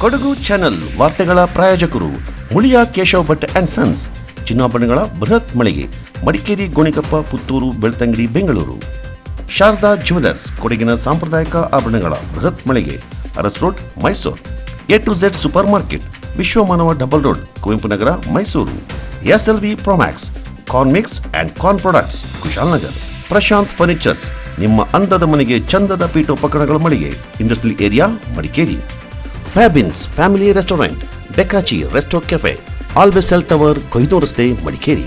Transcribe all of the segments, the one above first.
Kodagu channel ವಾರ್ತೆಗಳ ಪ್ರಾಯೋಜಕರು Muliya Keshav Bhat and sons, ಚಿನ್ನಾಭರಣಗಳ ಬೃಹತ್ ಮಳಿಗೆ, ಮಡಿಕೇರಿ, ಗೋಣಿಕೊಪ್ಪ, ಪುತ್ತೂರು, ಬೆಳ್ತಂಗಡಿ, ಬೆಂಗಳೂರು. ಶಾರದಾ ಜ್ಯುವೆಲರ್ಸ್, ಕೊಡಗಿನ ಸಾಂಪ್ರದಾಯಿಕ ಆಭರಣಗಳ ಬೃಹತ್ ಮಳಿಗೆ, Aras road, Mysuru. A to Z super market, Vishwamanava double road, Kuvempu Nagar, Mysuru. SLV Promax, corn mix and corn products, Kushalnagar. Prashanth furnitures, ನಿಮ್ಮ ಅಂದದ ಮನೆಗೆ ಚಂದದ ಪೀಠೋಪಕರಣಗಳ ಮಳಿಗೆ, industrial area, Madikeri. Fabins family restaurant, ಬೆಕಾಚಿ resto cafe, always cell tower, ಕೊಯ್ದು ರಸ್ತೆ, ಮಡಿಕೇರಿ.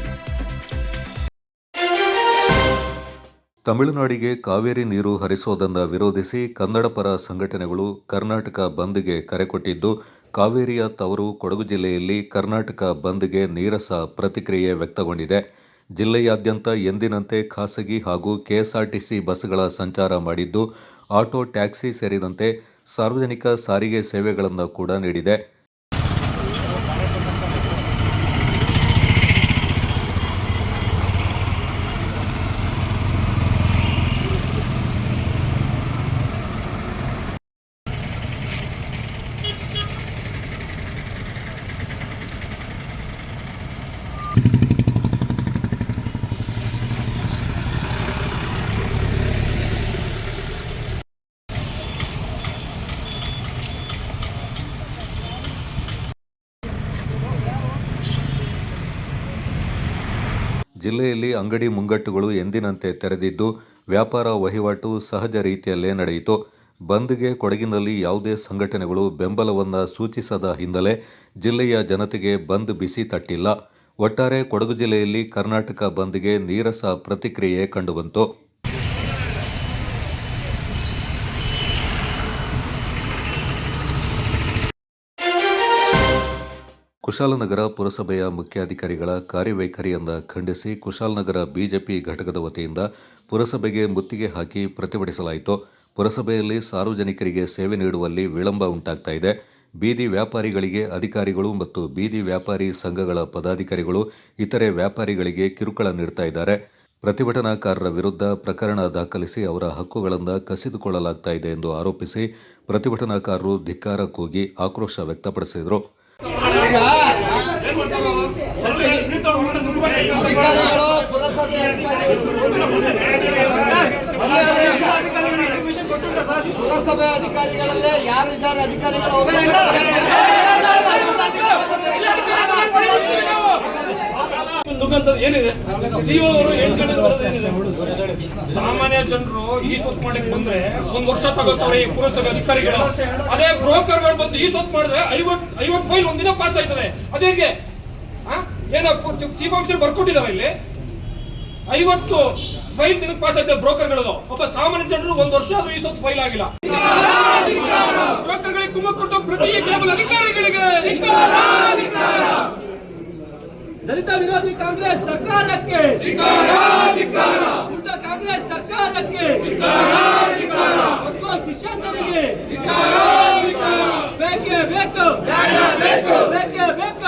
ತಮಿಳುನಾಡಿಗೆ ಕಾವೇರಿ ನೀರು ಹರಿಸೋದನ್ನು ವಿರೋಧಿಸಿ ಕನ್ನಡ ಪರ ಸಂಘಟನೆಗಳು ಕರ್ನಾಟಕ ಬಂದ್ಗೆ ಕರೆ ಕೊಟ್ಟಿದ್ದು, ಕಾವೇರಿಯ ತವರು ಕೊಡಗು ಜಿಲ್ಲೆಯಲ್ಲಿ ಕರ್ನಾಟಕ ಬಂದ್ಗೆ ನೀರಸ ಪ್ರತಿಕ್ರಿಯೆ ವ್ಯಕ್ತಗೊಂಡಿದೆ. ಜಿಲ್ಲೆಯಾದ್ಯಂತ ಎಂದಿನಂತೆ ಖಾಸಗಿ ಹಾಗೂ ಕೆಎಸ್ಆರ್ಟಿಸಿ ಬಸ್ಗಳ ಸಂಚಾರ ಮಾಡಿದ್ದು, ಆಟೋ, ಟ್ಯಾಕ್ಸಿ ಸೇರಿದಂತೆ ಸಾರ್ವಜನಿಕ ಸಾರಿಗೆ ಸೇವೆಗಳನ್ನು ಕೂಡ ನೀಡಿದೆ. ಜಿಲ್ಲೆಯಲ್ಲಿ ಅಂಗಡಿ ಮುಂಗಟ್ಟುಗಳು ಎಂದಿನಂತೆ ತೆರೆದಿದ್ದು, ವ್ಯಾಪಾರ ವಹಿವಾಟು ಸಹಜ ರೀತಿಯಲ್ಲೇ ನಡೆಯಿತು. ಬಂದ್ಗೆ ಕೊಡಗಿನಲ್ಲಿ ಯಾವುದೇ ಸಂಘಟನೆಗಳು ಬೆಂಬಲವನ್ನು ಸೂಚಿಸದ ಹಿನ್ನೆಲೆ ಜಿಲ್ಲೆಯ ಜನತೆಗೆ ಬಂದ್ ಬಿಸಿ ತಟ್ಟಿಲ್ಲ. ಒಟ್ಟಾರೆ ಕೊಡಗು ಜಿಲ್ಲೆಯಲ್ಲಿ ಕರ್ನಾಟಕ ಬಂದ್ಗೆ ನೀರಸ ಪ್ರತಿಕ್ರಿಯೆ ಕಂಡುಬಂತು. ಕುಶಾಲನಗರ ಪುರಸಭೆಯ ಮುಖ್ಯಾಧಿಕಾರಿಗಳ ಕಾರ್ಯವೈಖರಿಯನ್ನು ಖಂಡಿಸಿ ಕುಶಾಲನಗರ ಬಿಜೆಪಿ ಘಟಕದ ವತಿಯಿಂದ ಪುರಸಭೆಗೆ ಮುತ್ತಿಗೆ ಹಾಕಿ ಪ್ರತಿಭಟಿಸಲಾಯಿತು. ಪುರಸಭೆಯಲ್ಲಿ ಸಾರ್ವಜನಿಕರಿಗೆ ಸೇವೆ ನೀಡುವಲ್ಲಿ ವಿಳಂಬ ಉಂಟಾಗ್ತಾ ಇದೆ. ಬೀದಿ ವ್ಯಾಪಾರಿಗಳಿಗೆ ಅಧಿಕಾರಿಗಳು ಮತ್ತು ಬೀದಿ ವ್ಯಾಪಾರಿ ಸಂಘಗಳ ಪದಾಧಿಕಾರಿಗಳು ಇತರೆ ವ್ಯಾಪಾರಿಗಳಿಗೆ ಕಿರುಕುಳ ನೀಡ್ತಾ ಇದ್ದಾರೆ. ಪ್ರತಿಭಟನಾಕಾರರ ವಿರುದ್ಧ ಪ್ರಕರಣ ದಾಖಲಿಸಿ ಅವರ ಹಕ್ಕುಗಳನ್ನು ಕಸಿದುಕೊಳ್ಳಲಾಗ್ತಾ ಇದೆ ಎಂದು ಆರೋಪಿಸಿ ಪ್ರತಿಭಟನಾಕಾರರು ಧಿಕ್ಕಾರ ಕೂಗಿ ಆಕ್ರೋಶ ವ್ಯಕ್ತಪಡಿಸಿದರು. ಪುರಸಭೆ ಅಧಿಕಾರಿಗಳಲ್ಲೇ ಯಾರಿದ್ದಾರೆ ಅಧಿಕಾರಿಗಳು ಏನಿದೆ? ಸಾಮಾನ್ಯ ಜನರು ಈ ಸೊತ್ತು ಮಾಡಕ್ಕೆ ಬಂದ್ರೆ 1 ವರ್ಷ ತಗೋತಾರೆ ಪುರಸಭೆ ಅಧಿಕಾರಿಗಳು. ಅದೇ ಬ್ರೋಕರ್ಗಳು ಬಂದು ಈ ಸೊತ್ತು ಮಾಡಿದ್ರೆ 50 ಫೈಲ್ ಒಂದಿನ ಪಾಸ್ ಆಯ್ತದೆ. ಅದೇಗೆ ಏನೋ ಚೀಫ್ ಆಫೀಸರ್ ಬರ್ಕೊಟ್ಟಿದ್ದಾರೆ ಇಲ್ಲಿ 50 ಫೈಲ್ ದಿನಕ್ಕೆ ಪಾಸ್ ಆಯ್ತದೆ ಬ್ರೋಕರ್ಗಳದು. ಒಬ್ಬ ಸಾಮಾನ್ಯ ಜನರು 1 ವರ್ಷ ಆದ್ರೂ ಈ ಸೊತ್ತು ಫೈಲ್ ಆಗಿಲ್ಲ. ಬ್ರೋಕರ್ಗಳಿಗೆ ಕುಮ್ಮಕ್ಕು ಕೊಟ್ಟು ಪ್ರತಿ ಕೇಬಲ್ ಅಧಿಕಾರಿಗಳಿಗೆ ದಲಿತ ವಿರೋಧಿ ಕಾಂಗ್ರೆಸ್ ಸರ್ಕಾರಕ್ಕೆ ಕಾಂಗ್ರೆಸ್ ಸರ್ಕಾರಕ್ಕೆ ಶಿಷ್ಯಂತರಿಗೆ ಬೇಕೇ ಬೇಕು ಬೇಕೇ ಬೇಕು.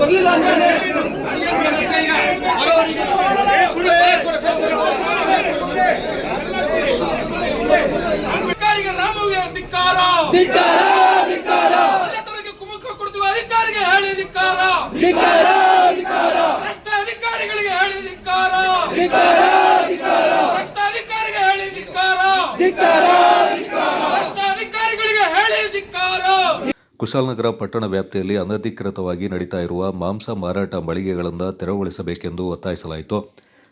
ಬರ್ಲಿಲ್ಲ ರಾಮುಗೆ ಧಿಕ್ಕಾರ, ಕುಮ್ಮಕ್ಕು ಕೊಡ್ತೀವಿ ಅಧಿಕಾರಿಗೆ ಹೇಳಿ ಧಿಕ್ಕಾರ, ಭ್ರಷ್ಟ ಅಧಿಕಾರಿಗಳಿಗೆ ಹೇಳಿ ಧಿಕ್ಕಾರ, ಭ್ರಷ್ಟ ಅಧಿಕಾರಿಗೆ ಹೇಳಿ ಧಿಕ್ಕಾರ, ಭ್ರಷ್ಟ ಅಧಿಕಾರಿಗಳಿಗೆ ಹೇಳಿ ಧಿಕ್ಕಾರ. ಕುಶಾಲನಗರ ಪಟ್ಟಣ ವ್ಯಾಪ್ತಿಯಲ್ಲಿ ಅನಧಿಕೃತವಾಗಿ ನಡೀತಾ ಇರುವ ಮಾಂಸ ಮಾರಾಟ ಮಳಿಗೆಗಳನ್ನು ತೆರವುಗೊಳಿಸಬೇಕೆಂದು ಒತ್ತಾಯಿಸಲಾಯಿತು.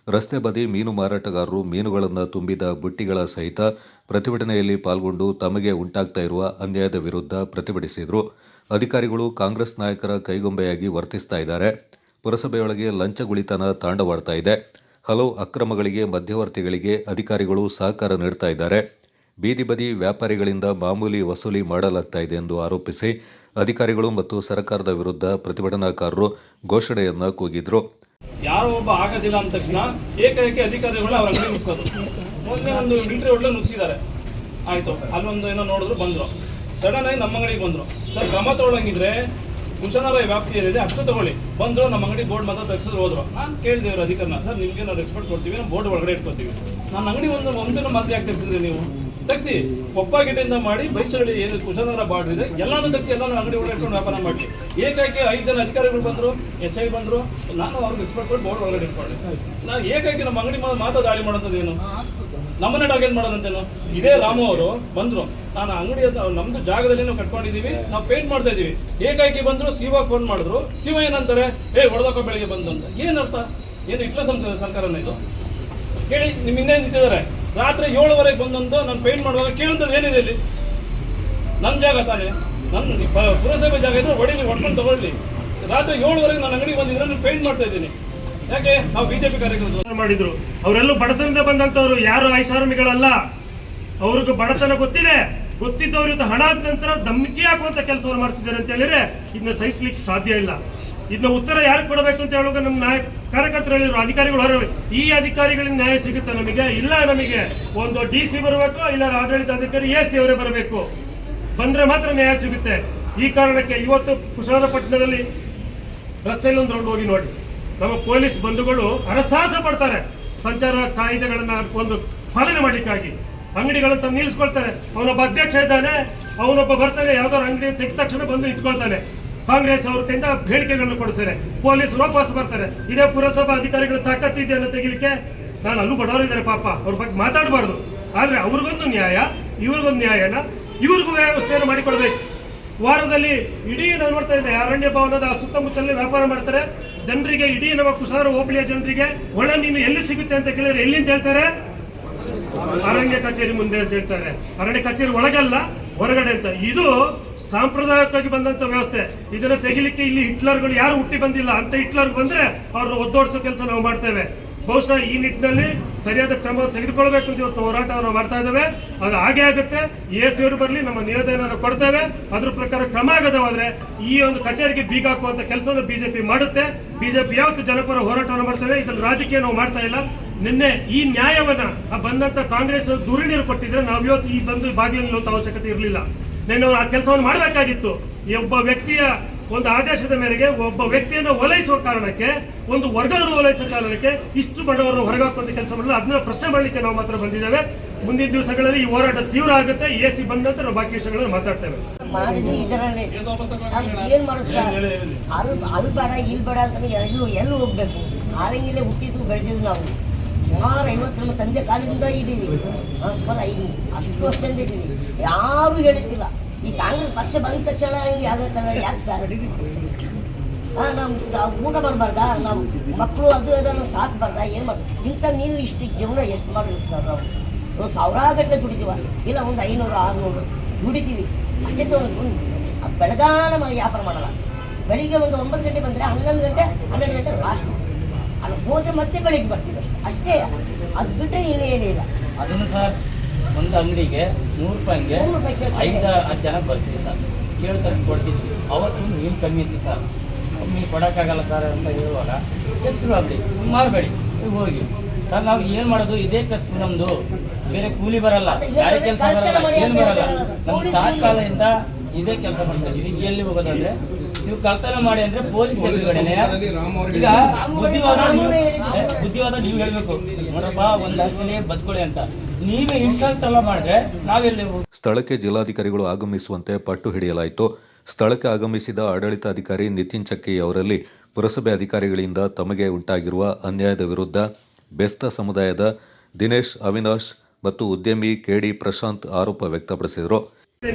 ರಸ್ತೆ ಬದಿ ಮೀನು ಮಾರಾಟಗಾರರು ಮೀನುಗಳನ್ನು ತುಂಬಿದ ಬುಟ್ಟಿಗಳ ಸಹಿತ ಪ್ರತಿಭಟನೆಯಲ್ಲಿ ಪಾಲ್ಗೊಂಡು ತಮಗೆ ಉಂಟಾಗ್ತಾ ಇರುವ ಅನ್ಯಾಯದ ವಿರುದ್ಧ ಪ್ರತಿಭಟಿಸಿದರು. ಅಧಿಕಾರಿಗಳು ಕಾಂಗ್ರೆಸ್ ನಾಯಕರ ಕೈಗೊಂಬೆಯಾಗಿ ವರ್ತಿಸ್ತಾ ಇದ್ದಾರೆ. ಪುರಸಭೆಯೊಳಗೆ ಲಂಚಗುಳಿತನ ತಾಂಡವಾಡ್ತಾ ಇದೆ. ಹಲವು ಅಕ್ರಮಗಳಿಗೆ ಮಧ್ಯವರ್ತಿಗಳಿಗೆ ಅಧಿಕಾರಿಗಳು ಸಹಕಾರ ನೀಡ್ತಾ ಇದ್ದಾರೆ. ಬೀದಿ ಬದಿ ವ್ಯಾಪಾರಿಗಳಿಂದ ಮಾಮೂಲಿ ವಸೂಲಿ ಮಾಡಲಾಗ್ತಾ ಇದೆ ಎಂದು ಆರೋಪಿಸಿ ಅಧಿಕಾರಿಗಳು ಮತ್ತು ಸರ್ಕಾರದ ವಿರುದ್ಧ ಪ್ರತಿಭಟನಾಕಾರರು ಘೋಷಣೆಯನ್ನ ಕೂಗಿದ್ರು. ಯಾರೋ ಒಬ್ಬ ಆಗೋದಿಲ್ಲ ಅಂದ ತಕ್ಷಣ ಏಕೈಕ ಅಧಿಕಾರಿಗಳು ಅವ್ರ ಅಂಗಡಿ ನುಗ್ಸೋದು. ಮೊದಲೇ ಒಂದು ಮಿಲಿಟರಿ ಹೋಟ್ಲ ನುಗ್ಸಿದ್ದಾರೆ, ಆಯ್ತು, ಅಲ್ಲೊಂದು ಏನೋ ನೋಡಿದ್ರು ಬಂದ್ರು, ಸಡನ್ ಆಗಿ ನಮ್ಮ ಅಂಗಡಿಗೆ ಬಂದ್ರು. ಸರ್ ಕ್ರಮ ತಗೊಳ್ಳಂಗಿದ್ರೆ ಕುಶನಾಲಯ ವ್ಯಾಪ್ತಿ ಏನಿದೆ ಅಷ್ಟು ತಗೊಳ್ಳಿ. ಬಂದ್ರು ನಮ್ಮ ಅಂಗಡಿ ಬೋರ್ಡ್ ಮಾತ್ರ ತೆಗೆಸಿದ್ರು ಹೋದ್ರು. ನಾನು ಕೇಳಿದೆ ಇವ್ರ ಅಧಿಕಾರಿನ, ಸರ್ ನಿಮಗೆ ನಾವು ರೆಸ್ಪೆಕ್ಟ್ ಕೊಡ್ತೀವಿ, ನಾವು ಬೋರ್ಡ್ ಒಳಗಡೆ ಇಟ್ಕೊತೀವಿ. ನನ್ನ ಅಂಗಡಿ ಒಂದನ್ನು ಮಾತ್ರ ಯಾಕೆ ತೆಗೆಸಿದ್ರಿ ನೀವು? ತೆಗ್ಸಿ ಕೊಪ್ಪಗಿಟ್ಟಿಂದ ಮಾಡಿ ಬೈಚಳ್ಳಿ ಏನು ಕುಶನಗರ ಬಾರ್ಡರ್ ಇದೆ ಎಲ್ಲಾನು ತೆಗ್ಸಿ ಎಲ್ಲಾನು ಅಂಗಡಿ ಒಳಗೆ ಇಟ್ಕೊಂಡು ವ್ಯಾಪಾರ ಮಾಡಿ. ಏಕಾಏಕಿ 5 ಜನ ಅಧಿಕಾರಿಗಳು ಬಂದರು, HI ಬಂದರು, ನಾನು ಅವ್ರಿಗೆ ರೆಸ್ಪೆಕ್ಟ್ ಕೊಟ್ಟು ಬೋರ್ಡ್ ಒಳಗಡೆ ಇಟ್ಕೊಂಡೆ. ನಾನು ಏಕಾಏಕಿ ನಮ್ಮ ಅಂಗಡಿ ಮಾತ್ರ ದಾಳಿ ಮಾಡೋಂಥದ್ದೇನು? ನಮ್ಮನ್ನೇ ಟಾರ್ಗೆಟ್ ಮಾಡೋದಂತೇನು? ಇದೇ ರಾಮು ಅವರು ಬಂದರು, ನಾನು ಅಂಗಡಿ ನಮ್ದು ಜಾಗದಲ್ಲಿ ನಾವು ಕಟ್ಕೊಂಡಿದ್ದೀವಿ, ನಾವು ಪೇಂಟ್ ಮಾಡ್ತಾ ಇದ್ದೀವಿ. ಏಕಾಏಕಿ ಬಂದರು, ಶಿವ ಫೋನ್ ಮಾಡಿದ್ರು. ಶಿವ ಏನಂತಾರೆ, ಹೊಡೆದಕ್ಕೋ ಬೆಳಗ್ಗೆ ಬಂದು ಅಂತ. ಏನು ಅರ್ಥ? ಏನು ಇಟ್ಲ ಸರ್ಕಾರನ ಇದು? ಕೇಳಿ, ನಿಮ್ಮ ಹಿಂದೆ ನಿಂತಿದ್ದಾರೆ. ರಾತ್ರಿ 7:00 ಬಂದಂದು ನಾನು ಪೇಂಟ್ ಮಾಡುವಾಗ ಕೇಳುವಂಥದ್ದು ಏನಿದೆ ಇಲ್ಲಿ? ನನ್ನ ಜಾಗ ತಾನೇ, ನನ್ನ ಪುರಸಭೆ ಜಾಗ ಇದ್ರೆ ಹೊಡ್ಕೊಂಡು ತಗೊಳ್ಳಿ. ರಾತ್ರಿ 7:00 ನಾನು ಅಂಗಡಿಗೆ ಬಂದಿದ್ರೆ ನಾನು ಪೇಂಟ್ ಮಾಡ್ತಾ ಇದ್ದೀನಿ. ಯಾಕೆ? ನಾವು ಬಿಜೆಪಿ ಕಾರ್ಯಕರ್ತರು ಮಾಡಿದ್ರು. ಅವರೆಲ್ಲೂ ಬಡತನದಿಂದ ಬಂದಂತವ್ರು, ಯಾರು ಐಷಾರಾಮಿಗಳಲ್ಲ. ಅವ್ರಿಗೆ ಬಡತನ ಗೊತ್ತಿದೆ. ಗೊತ್ತಿದ್ದವ್ರ ಜೊತೆ ಹಣ ಆದ ನಂತರ ಧಮಕಿ ಹಾಕುವಂತ ಕೆಲಸವನ್ನು ಮಾಡ್ತಿದ್ದಾರೆ ಅಂತ ಹೇಳಿದ್ರೆ ಇದನ್ನ ಸಹಿಸ್ಲಿಕ್ಕೆ ಸಾಧ್ಯ ಇಲ್ಲ. ಇದನ್ನ ಉತ್ತರ ಯಾರಿಗೆ ಕೊಡಬೇಕು ಅಂತ ಹೇಳುವಾಗ ನಮ್ಮ ಕಾರ್ಯಕರ್ತರು ಹೇಳಿದ್ರು, ಅಧಿಕಾರಿಗಳು ಹೊರವೆ. ಈ ಅಧಿಕಾರಿಗಳಿಂದ ನ್ಯಾಯ ಸಿಗುತ್ತೆ ನಮಗೆ? ಇಲ್ಲ, ನಮಗೆ ಒಂದು DC ಬರಬೇಕು, ಇಲ್ಲ ಆಡಳಿತಾಧಿಕಾರಿ AC ಅವರೇ ಬರಬೇಕು. ಬಂದ್ರೆ ಮಾತ್ರ ನ್ಯಾಯ ಸಿಗುತ್ತೆ. ಈ ಕಾರಣಕ್ಕೆ ಇವತ್ತು ಕುಶಾಲಪಟ್ಟಣದಲ್ಲಿ ರಸ್ತೆಯಲ್ಲಿ ಒಂದು ರೌಂಡ್ ಹೋಗಿ ನೋಡಿ. ನಮ್ಮ ಪೊಲೀಸ್ ಬಂಧುಗಳು ಹರಸಾಹಸ ಪಡ್ತಾರೆ ಸಂಚಾರ ಕಾಯ್ದೆಗಳನ್ನ ಒಂದು ಪಾಲನೆ ಮಾಡಲಿಕ್ಕಾಗಿ. ಅಂಗಡಿಗಳಂತ ನಿಲ್ಲಿಸ್ಕೊಳ್ತಾರೆ. ಅವನೊಬ್ಬ ಅಧ್ಯಕ್ಷ ಇದ್ದಾನೆ, ಅವನೊಬ್ಬ ಬರ್ತಾನೆ, ಯಾವ್ದಾದ್ರು ಅಂಗಡಿ ತೆಗೆದ ತಕ್ಷಣ ಬಂದು ನಿಂತ್ಕೊಳ್ತಾನೆ. ಕಾಂಗ್ರೆಸ್ ಅವ್ರ ಕೈಯಿಂದ ಬೇಡಿಕೆಗಳನ್ನು ಕೊಡಿಸ್ತಾರೆ, ಪೊಲೀಸರು ವಾಪಸ್ ಬರ್ತಾರೆ. ಇದೇ ಪುರಸಭಾ ಅಧಿಕಾರಿಗಳ ತಾಕತ್ತಿದೆಯನ್ನು ತೆಗಿಲಿಕ್ಕೆ. ನಾನು ಅಲ್ಲೂ ಬಡವರಿದ್ದಾರೆ ಪಾಪ, ಅವ್ರ ಬಗ್ಗೆ ಮಾತಾಡಬಾರ್ದು. ಆದ್ರೆ ಅವ್ರಿಗೊಂದು ನ್ಯಾಯ, ಇವ್ರಿಗೊಂದು ನ್ಯಾಯನ ಇವ್ರಿಗೂ ವ್ಯವಸ್ಥೆಯನ್ನು ಮಾಡಿಕೊಡ್ಬೇಕು. ವಾರದಲ್ಲಿ ಇಡೀ ನಾವು ನೋಡ್ತಾ ಇದ್ದೆ, ಅರಣ್ಯ ಭವನದ ಸುತ್ತಮುತ್ತಲೇ ವ್ಯಾಪಾರ ಮಾಡ್ತಾರೆ. ಜನರಿಗೆ, ಇಡೀ ನಮ್ಮ ಕುಸಾರ ಹೋಬಳಿಯ ಜನರಿಗೆ ಒಳ ಮೀನು ಎಲ್ಲಿ ಸಿಗುತ್ತೆ ಅಂತ ಕೇಳಿದ್ರೆ ಎಲ್ಲಿಂದ ಹೇಳ್ತಾರೆ? ಅರಣ್ಯ ಕಚೇರಿ ಮುಂದೆ ಅಂತ ಹೇಳ್ತಾರೆ. ಅರಣ್ಯ ಕಚೇರಿ ಒಳಗಲ್ಲ, ಹೊರಗಡೆ ಅಂತ. ಇದು ಸಾಂಪ್ರದಾಯಿಕವಾಗಿ ಬಂದಂತ ವ್ಯವಸ್ಥೆ. ಇದನ್ನ ತೆಗಿಲಿಕ್ಕೆ ಇಲ್ಲಿ ಹಿಟ್ಲರ್ಗಳು ಯಾರು ಹುಟ್ಟಿ ಬಂದಿಲ್ಲ. ಅಂತ ಹಿಟ್ಲರ್ ಬಂದ್ರೆ ಅವ್ರನ್ನ ಒದ್ದೋಡಿಸೋ ಕೆಲಸ ನಾವು ಮಾಡ್ತೇವೆ. ಬಹುಶಃ ಈ ನಿಟ್ಟಿನಲ್ಲಿ ಸರಿಯಾದ ಕ್ರಮ ತೆಗೆದುಕೊಳ್ಬೇಕು ಅಂತ ಇವತ್ತು ಹೋರಾಟವನ್ನು ಮಾಡ್ತಾ ಇದ್ದೇವೆ. ಅದು ಹಾಗೆ ಆಗುತ್ತೆ. AC ಅವರು ಬರಲಿ, ನಮ್ಮ ನಿವೇದನೆಯನ್ನು ಕೊಡ್ತೇವೆ. ಅದ್ರ ಪ್ರಕಾರ ಕ್ರಮ ಆಗದವಾದ್ರೆ ಈ ಒಂದು ಕಚೇರಿಗೆ ಬೀಗ ಹಾಕುವಂತ ಕೆಲಸವನ್ನು BJP ಮಾಡುತ್ತೆ. BJP ಯಾವತ್ತು ಜನಪರ ಹೋರಾಟವನ್ನು ಮಾಡ್ತೇವೆ. ಇದ್ರಲ್ಲಿ ರಾಜಕೀಯ ನಾವು ಮಾಡ್ತಾ ಇಲ್ಲ. ನಿನ್ನೆ ಈ ನ್ಯಾಯವನ್ನ ಬಂದಂತ ಕಾಂಗ್ರೆಸ್ ದೂರಿ ನೀರು ಕೊಟ್ಟಿದ್ರೆ ನಾವು ಇವತ್ತು ಈ ಬಂದು ಬಾಗಿಲು ನಿಲ್ಲುವಂತ ಅವಶ್ಯಕತೆ ಇರಲಿಲ್ಲ. ನಿನ್ನೆ ಅವರು ಆ ಕೆಲಸವನ್ನು ಮಾಡಬೇಕಾಗಿತ್ತು. ಈ ಒಬ್ಬ ವ್ಯಕ್ತಿಯ ಒಂದು ಆದೇಶದ ಮೇರೆಗೆ ಒಬ್ಬ ವ್ಯಕ್ತಿಯನ್ನು ಓಲೈಸುವ ಕಾರಣಕ್ಕೆ, ಒಂದು ವರ್ಗವನ್ನು ಓಲೈಸುವ ಕಾರಣಕ್ಕೆ ಇಷ್ಟು ಬಡವರನ್ನು ಹೊರಗಾಕುವಂತ ಕೆಲಸ ಮಾಡಲ್ಲ. ಅದನ್ನ ಪ್ರಶ್ನೆ ಮಾಡಲಿಕ್ಕೆ ನಾವು ಮಾತ್ರ ಬಂದಿದ್ದೇವೆ. ಮುಂದಿನ ದಿವಸಗಳಲ್ಲಿ ಈ ಹೋರಾಟ ತೀವ್ರ ಆಗುತ್ತೆ. AC ಬಂದ ನಂತರ ನಾವು ಬಾಕಿ ವಿಷಯಗಳನ್ನು ಮಾತಾಡ್ತೇವೆ. ಇದರಲ್ಲಿ ಏನ್ ಮಾಡೋದು ಸರ್? ಅಲ್ಲಿ ಬೇಡ ಇಲ್ಲಿ ಬೇಡ ಅಂತ ಎಲ್ಲೂ ಹೋಗ್ಬೇಕು. ಆರಂಗಿಲ್ಲೇ ಹುಟ್ಟಿದ್ದು ಬೆಳೆದಿದ್ದು ನಾವು ಸುಮಾರು 50 ನಮ್ಮ ತಂದೆ ಕಾಲದಿಂದ ಇದ್ದೀವಿ. ಸುಮಾರು ಅಷ್ಟು ವರ್ಷದಿಂದ ಇದ್ದೀವಿ. ಯಾರು ಹೇಳುತ್ತಿಲ್ಲ. ಈ ಕಾಂಗ್ರೆಸ್ ಪಕ್ಷ ಬಂದ ತಕ್ಷಣ ಹಿಂಗೆ ಆಗುತ್ತಲ್ಲ, ಯಾಕೆ ಸರ್? ನಾವು ಊಟ ಮಾಡಬಾರ್ದಾ? ನಾವು ಮಕ್ಕಳು ಅದು ಅದನ್ನು ಸಾಕಬಾರ್ದಾ? ಏನು ಮಾಡ್ತೀವಿ? ಇಂಥ ನೀವು ಇಷ್ಟು ಜೀವನ ಎಷ್ಟು ಮಾಡಬೇಕು ಸರ್? ನಾವು ಸಾವಿರಾಗಟ್ಟಲೆ ದುಡಿತೀವ, ಇಲ್ಲ ಒಂದು 500-600 ದುಡಿತೀವಿ ಅಷ್ಟೇ. ತೊಗೊಂಡು ಬೆಳಗಾನ ಮನೆ ವ್ಯಾಪಾರ ಮಾಡಲ್ಲ. ಬೆಳಿಗ್ಗೆ ಒಂದು 9 ಗಂಟೆ ಬಂದರೆ 11 ಗಂಟೆ 12 ಗಂಟೆ ಲಾಸ್ಟ್. ಅಲ್ಲಿ ಹೋದ್ರೆ ಮತ್ತೆ ಬೆಳಿಗ್ಗೆ ಬರ್ತೀವಿ ಅಷ್ಟೇ. ಅದು ಬಿಟ್ಟರೆ ಇನ್ನೂ ಏನಿಲ್ಲ. ಅದನ್ನು ಸರ್ ಒಂದು ಅಂಗಡಿಗೆ 100 ರೂಪಾಯಿಗೆ 5-10 ಜನ ಬರ್ತೀವಿ ಸರ್. ಕೇಳ್ತಾರೆ ಕೊಡ್ತಿದ್ವಿ. ಅವತ್ತು ಮೀನು ಕಮ್ಮಿ ಇತ್ತು ಸರ್. ಕಮ್ಮಿ ಕೊಡೋಕ್ಕಾಗಲ್ಲ ಸರ್ ಅಂತ ಹೇಳುವಾಗ ಎತ್ತರು ಅಂಗಡಿ ಮಾರಬೇಡಿ ಹೋಗಿ ಸರ್. ನಾವು ಏನು ಮಾಡೋದು? ಇದೇ ಕಸಬು ನಮ್ಮದು, ಬೇರೆ ಕೂಲಿ ಬರಲ್ಲ, ಯಾರೇ ಕೆಲಸ ಬರಲ್ಲ, ಏನು ಬರಲ್ಲ. ನಮ್ಮ ತಾತ್ಕಾಲದಿಂದ ಇದೇ ಕೆಲಸ ಮಾಡ್ತಾ ಇದೀವಿ. ಎಲ್ಲಿ ಹೋಗೋದಂದ್ರೆ ನೀವು ಕಳ್ತನ ಮಾಡಿ ಅಂದ್ರೆ ಪೊಲೀಸ್ ಎದುರುಗಡೆನೆ. ಈಗ ಬುದ್ಧಿವಾದ ನೀವು ಹೇಳ್ಬೇಕು, ನೋಡಪ್ಪ ಒಂದು ಹಾಕಿನೇ ಬದುಕೊಳ್ಳಿ ಅಂತ. ನೀವೇ ಇನ್ಸ್ಟಾಲ್ ಮಾಡಿದ್ರೆ ನಾವೆಲ್ಲಿ? ಸ್ಥಳಕ್ಕೆ ಜಿಲ್ಲಾಧಿಕಾರಿಗಳು ಆಗಮಿಸುವಂತೆ ಪಟ್ಟು ಹಿಡಿಯಲಾಯಿತು. ಸ್ಥಳಕ್ಕೆ ಆಗಮಿಸಿದ ಆಡಳಿತಾಧಿಕಾರಿ ನಿತಿನ್ ಚಕ್ಕಿ ಅವರಲ್ಲಿ ಪುರಸಭೆ ಅಧಿಕಾರಿಗಳಿಂದ ತಮಗೆ ಉಂಟಾಗಿರುವ ಅನ್ಯಾಯದ ವಿರುದ್ಧ ಬೆಸ್ತ ಸಮುದಾಯದ ದಿನೇಶ್, ಅವಿನಾಶ್ ಮತ್ತು ಉದ್ಯಮಿ KD ಪ್ರಶಾಂತ್ ಆರೋಪ ವ್ಯಕ್ತಪಡಿಸಿದರು. ನಮ್ಮ